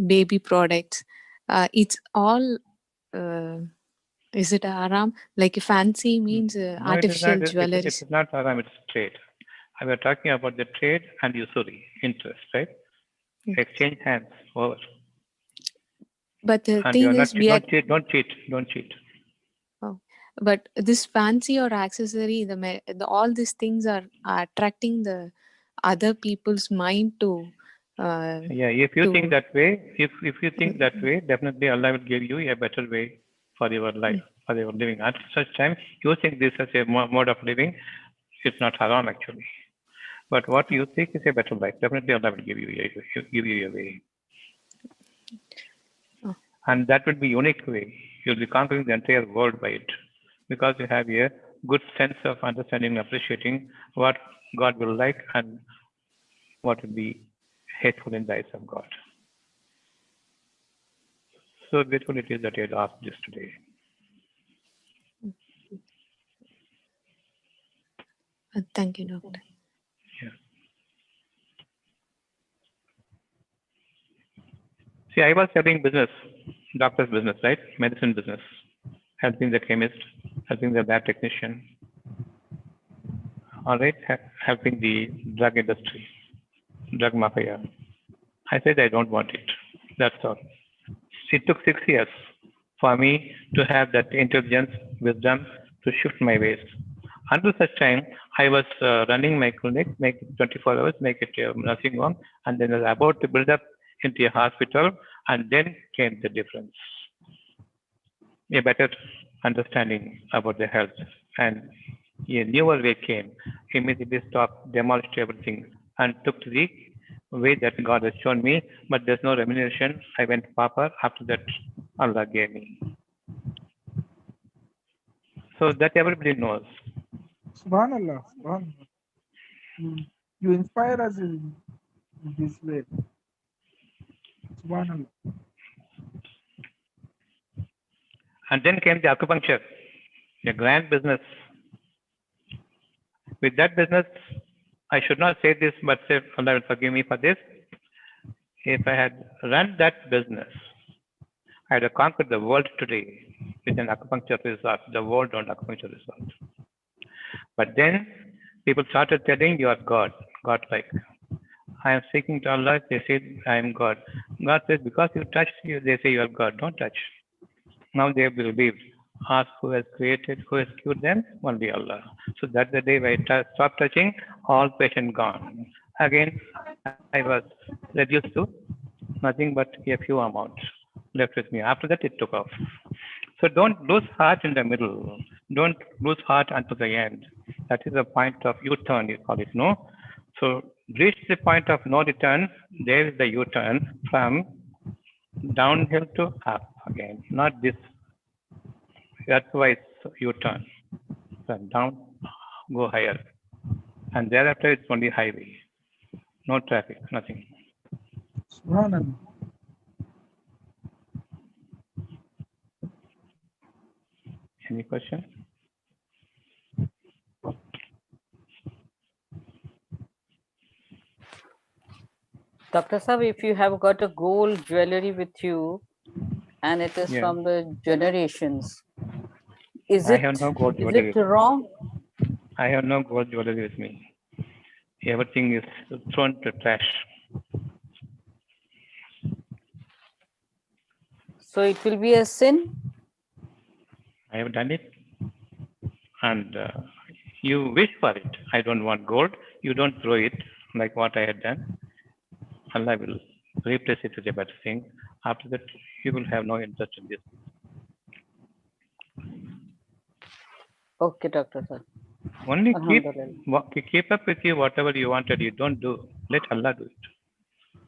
baby products. It's all, is it haram? Like fancy means No, artificial it jewelries. is not haram, it's trade. I was talking about the trade and usury, interest, right? Exchange hands over. But the And thing is, don't cheat. Oh, but this fancy or accessory, all these things are attracting the other people's mind to. If you think that way, if you think that way, definitely Allah will give you a better way for your life, for your living. At such time, using this as a mode of living, it's not haram actually. But what you think is a better life, definitely Allah will give you a way. And that will be unique way. You'll be conquering the entire world by it. Because you have a good sense of understanding and appreciating what God will like and what will be hateful in the eyes of God. So grateful it is that you had asked this today. Thank you, doctor. Yeah. See, I was having business, doctor's business, right? Medicine business, helping the chemist, helping the lab technician, all right, helping the drug industry, drug mafia. I said I don't want it. That's all. It took 6 years for me to have that intelligence, wisdom to shift my ways. Until such time, I was running my clinic, make it 24 hours, make it a nursing home, and then I was about to build up into a hospital, and then came the difference. A better understanding about the health, and a newer way came. Immediately stopped, demolished everything, and took to the way that God has shown me, but there's no remuneration. I went pauper. After that, Allah gave me. So that everybody knows. Subhanallah. Subhanallah. You inspire us in this way. Subhanallah. And then came the acupuncture, a grand business. With that business, I should not say this, but say, Allah will forgive me for this. If I had run that business, I had conquered the world today with an acupuncture resort, the world on acupuncture resort. But then people started telling you are God, God-like. I am speaking to Allah, they say I am God. God says, because you touched you, they say you are God, don't touch. Now they believe. Ask who has created, who has cured them, only Allah. So that's the day when I stopped touching, all patient gone. Again, I was reduced to nothing but a few amounts left with me. After that, it took off. So don't lose heart in the middle. Don't lose heart until the end. That is the point of U-turn, you call it, no? So reach the point of no return. There is the U-turn from downhill to up again, not this. That's why it's U-turn. From down, go higher. And thereafter, it's only highway. No traffic, nothing. Subhanallah. Any question? Dr. Saab, if you have got a gold jewelry with you and it is Yeah. from the generations, is I it have no gold is jewelry it with me. wrong? I have no gold jewelry with me. Everything is thrown to trash. So it will be a sin? I have done it. And you wish for it. I don't want gold. You don't throw it like what I had done. Allah will replace it with a better thing. After that, you will have no interest in this. Okay, Dr. Saab. Only Alhamdulillah. keep up with you whatever you wanted. You don't do. Let Allah do it.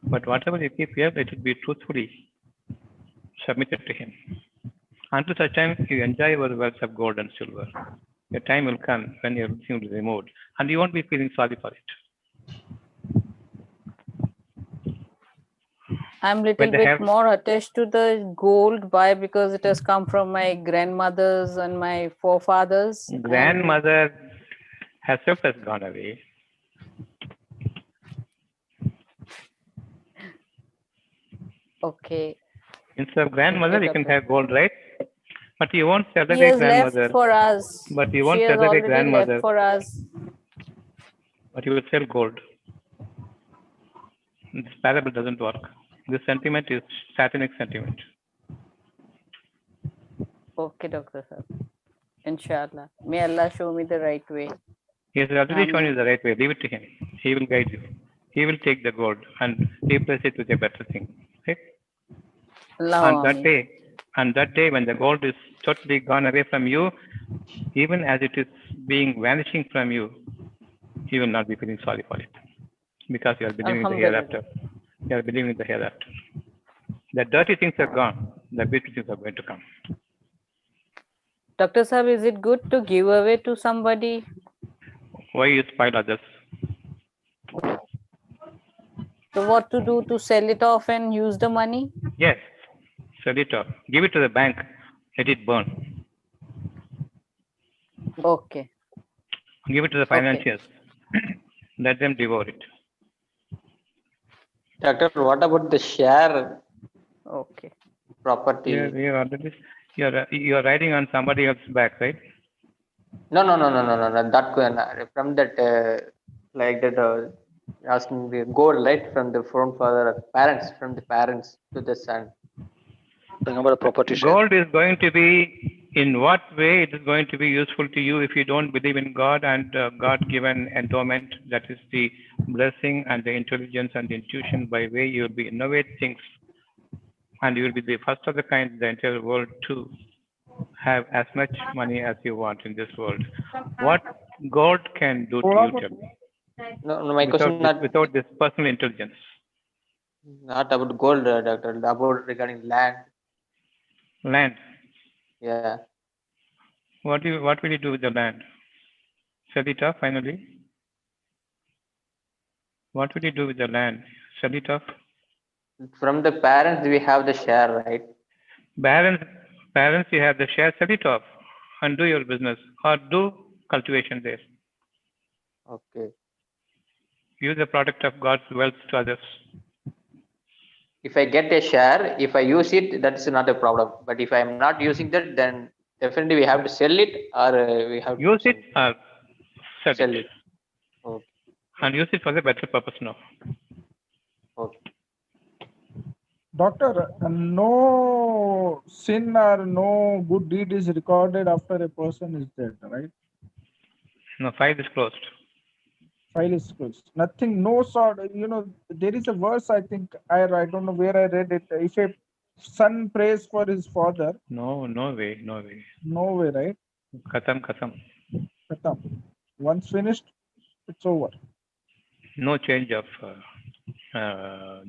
But whatever you keep here, let it be truthfully submitted to Him. Until such time, you enjoy your wealth of gold and silver. A time will come when everything will be removed, and you won't be feeling sorry for it. I'm little When they bit have more attached to the gold. Why? Because it has come from my grandmothers and my forefathers. And grandmother herself has gone away. okay, Instead of grandmother, okay, you can Dr. have gold, right? But you won't sell She away has left grandmother. for us. But you She won't has sell away already left grandmother. for us. But you will sell gold. This parable doesn't work. This sentiment is satanic sentiment. Okay, Dr. Saab. Inshallah. May Allah show me the right way. He has already shown you Amen. the right way. Leave it to him. He will guide you. He will take the gold and replace it with a better thing. Right? Allahu And that Ameen. day when the gold is totally gone away from you, even as it is being vanishing from you, you will not be feeling sorry for it. Because you are believing in the Alhamdulillah. hereafter. You are believing in the hereafter. The dirty things are gone. The beautiful things are going to come. Dr. Saab, is it good to give away to somebody? Why you spoil others? So what to do to sell it off and use the money? Yes. Sell it off. Give it to the bank. Let it burn. Okay. Give it to the financiers. Let them devour it. Doctor, what about the share Okay. property? You are riding on somebody else's back, right? No. That from that like that asking the gold right from the parents from the parents to the son. Talking about a property share. Gold is going to be, in what way it is going to be useful to you if you don't believe in God and God-given endowment, that is the blessing and the intelligence and the intuition by way you will be innovate things, and you will be the first of the kind in the entire world to have as much money as you want in this world. What gold can do to you, tell me, No, my question without this personal intelligence? not about gold, doctor. About regarding land. Land. Yeah. What will you do with the land? Sell it off finally? What will you do with the land? Sell it off? From the parents, we have the share, right? Parents, you have the share, sell it off and do your business or do cultivation there. Okay. use the product of God's wealth to others. If I get a share, if I use it, that's not a problem. But if I'm not using that, then definitely we have to sell it, or we have Use to it or sell sell it. it. Okay. And use it for the better purpose now. Okay. Doctor, no sin or no good deed is recorded after a person is dead, right? No, file is closed. File is closed. Nothing, no sort. There is a verse, I think, I don't know where I read it. If a son prays for his father. No way. No way, right? Khatam. Khatam. Once finished, it's over. No change of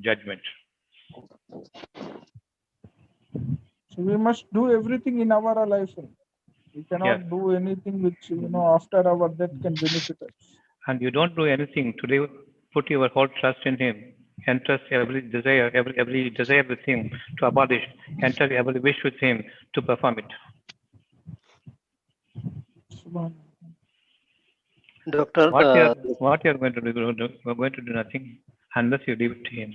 judgment. So we must do everything in our life. We cannot do anything which, after our death can benefit us. And you don't do anything today. Put your whole trust in Him. Entrust every desire, every desire with Him to abolish. Enter every wish with Him to perform it. Doctor, what you are going to do? We're going to do nothing unless you leave it to Him.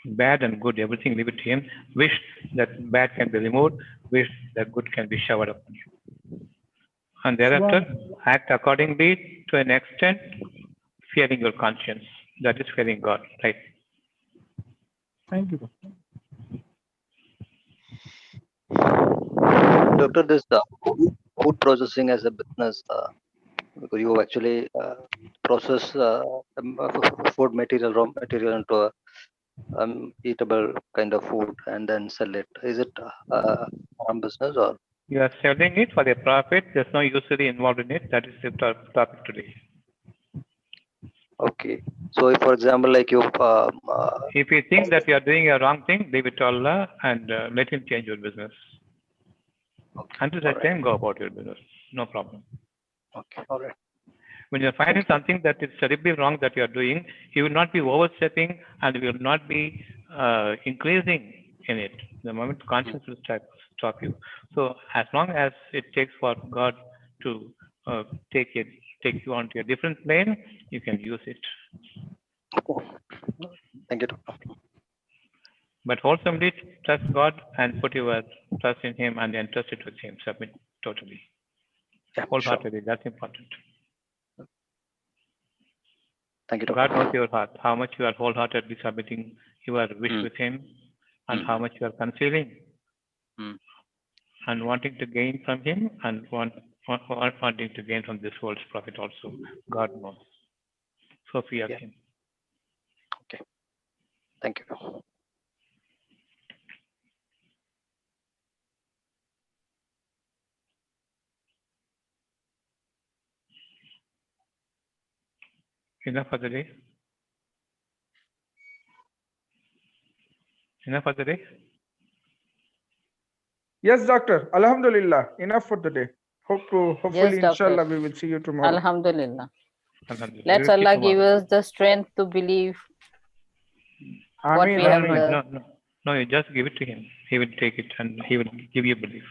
Bad and good, everything leave it to Him. Wish that bad can be removed. Wish that good can be showered upon you. And thereafter, act accordingly to an extent, fearing your conscience. That is fearing God, right? Thank you, Doctor. Doctor, this food processing as a business, you actually process food material, raw material into a eatable kind of food and then sell it. Is it a business or? You are selling it for a profit. There's no usury involved in it. That is the topic today. Okay. So, if, for example, like you, if you think that you are doing a wrong thing, leave it to Allah and let Him change your business. Okay. Until that time, go about your business. No problem. Okay. All right. When you're finding something that is terribly wrong that you are doing, you will not be overstepping and you will not be increasing in it. The moment conscience will stop you. So as long as it takes for God to take you onto a different plane, you can use it. Thank you, Doctor. But wholesomely trust God and put your trust in Him and entrust it with Him. Submit totally. Yeah, wholeheartedly. sure. That's important. Thank you, Doctor. God knows your heart, how much you are wholeheartedly submitting your wish with Him, and how much you are concealing and wanting to gain from Him and wanting to gain from this world's profit also. God knows. So fear Him. Okay. Thank you. Enough for the day? Enough for the day? Yes, Doctor. Alhamdulillah. Enough for the day. Hopefully, Yes, doctor. inshallah, we will see you tomorrow. Alhamdulillah. Alhamdulillah. Let's Allah give us the strength to believe what we have learned. No, you just give it to Him. He will take it and He will give you belief.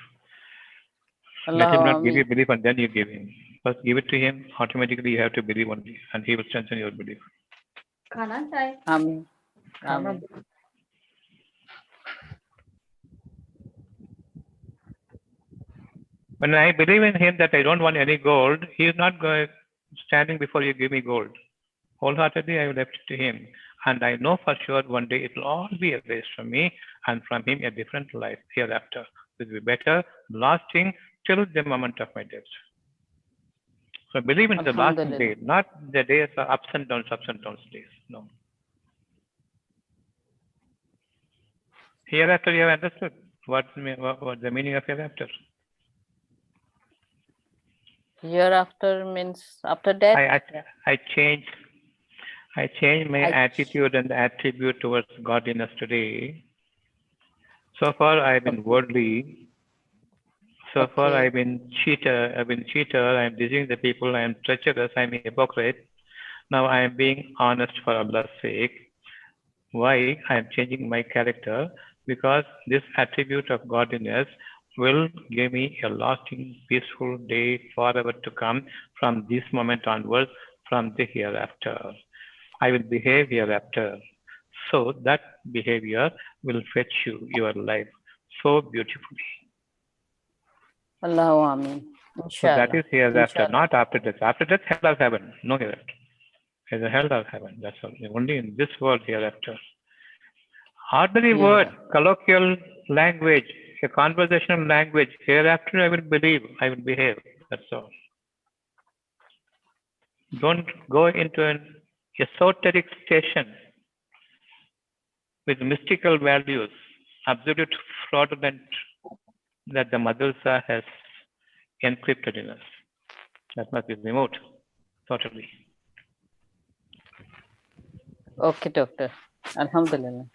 Allah, Let Him not give you belief and then you give Him. First give it to Him, automatically you have to believe only and He will strengthen your belief. Amen. Amen. When I believe in Him that I don't want any gold, He is not standing before you give me gold. Wholeheartedly I will left it to Him. And I know for sure one day it will all be erased from me and from Him a different life hereafter. It will be better, lasting till the moment of my death. So believe in the lasting day, not the days of ups and downs days. No. Hereafter you have understood what the meaning of hereafter. Hereafter means after death? I changed my attitude and attribute towards godliness today. So far I've been worldly. So far I've been cheater. I'm deceiving the people. I'm treacherous. I'm a hypocrite. Now I am being honest for Allah's sake. Why I am changing my character? Because this attribute of godliness will give me a lasting, peaceful day forever to come from this moment onwards, from the hereafter. I will behave hereafter. So that behavior will fetch you your life so beautifully. Allahu Ameen. So that Inshallah. is hereafter, Inshallah. not after death. After death, hell or heaven. No hereafter. There's a hell or heaven. That's all. Only in this world hereafter. Ordinary Yes. word, colloquial language, a conversational language. Hereafter I will believe, I will behave. That's all. Don't go into an esoteric station with mystical values, absolute fraudulent that the Madrasa has encrypted in us. That must be removed totally. Okay, doctor. Alhamdulillah.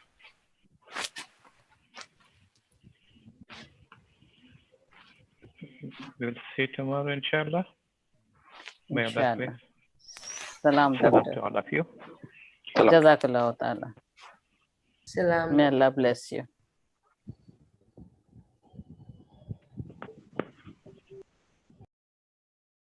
We will see tomorrow, inshallah. May Allah Inshallah. bless. Salam, Salam doctor. to all of you. Jazakallah ta'ala. Salam. May Allah bless you.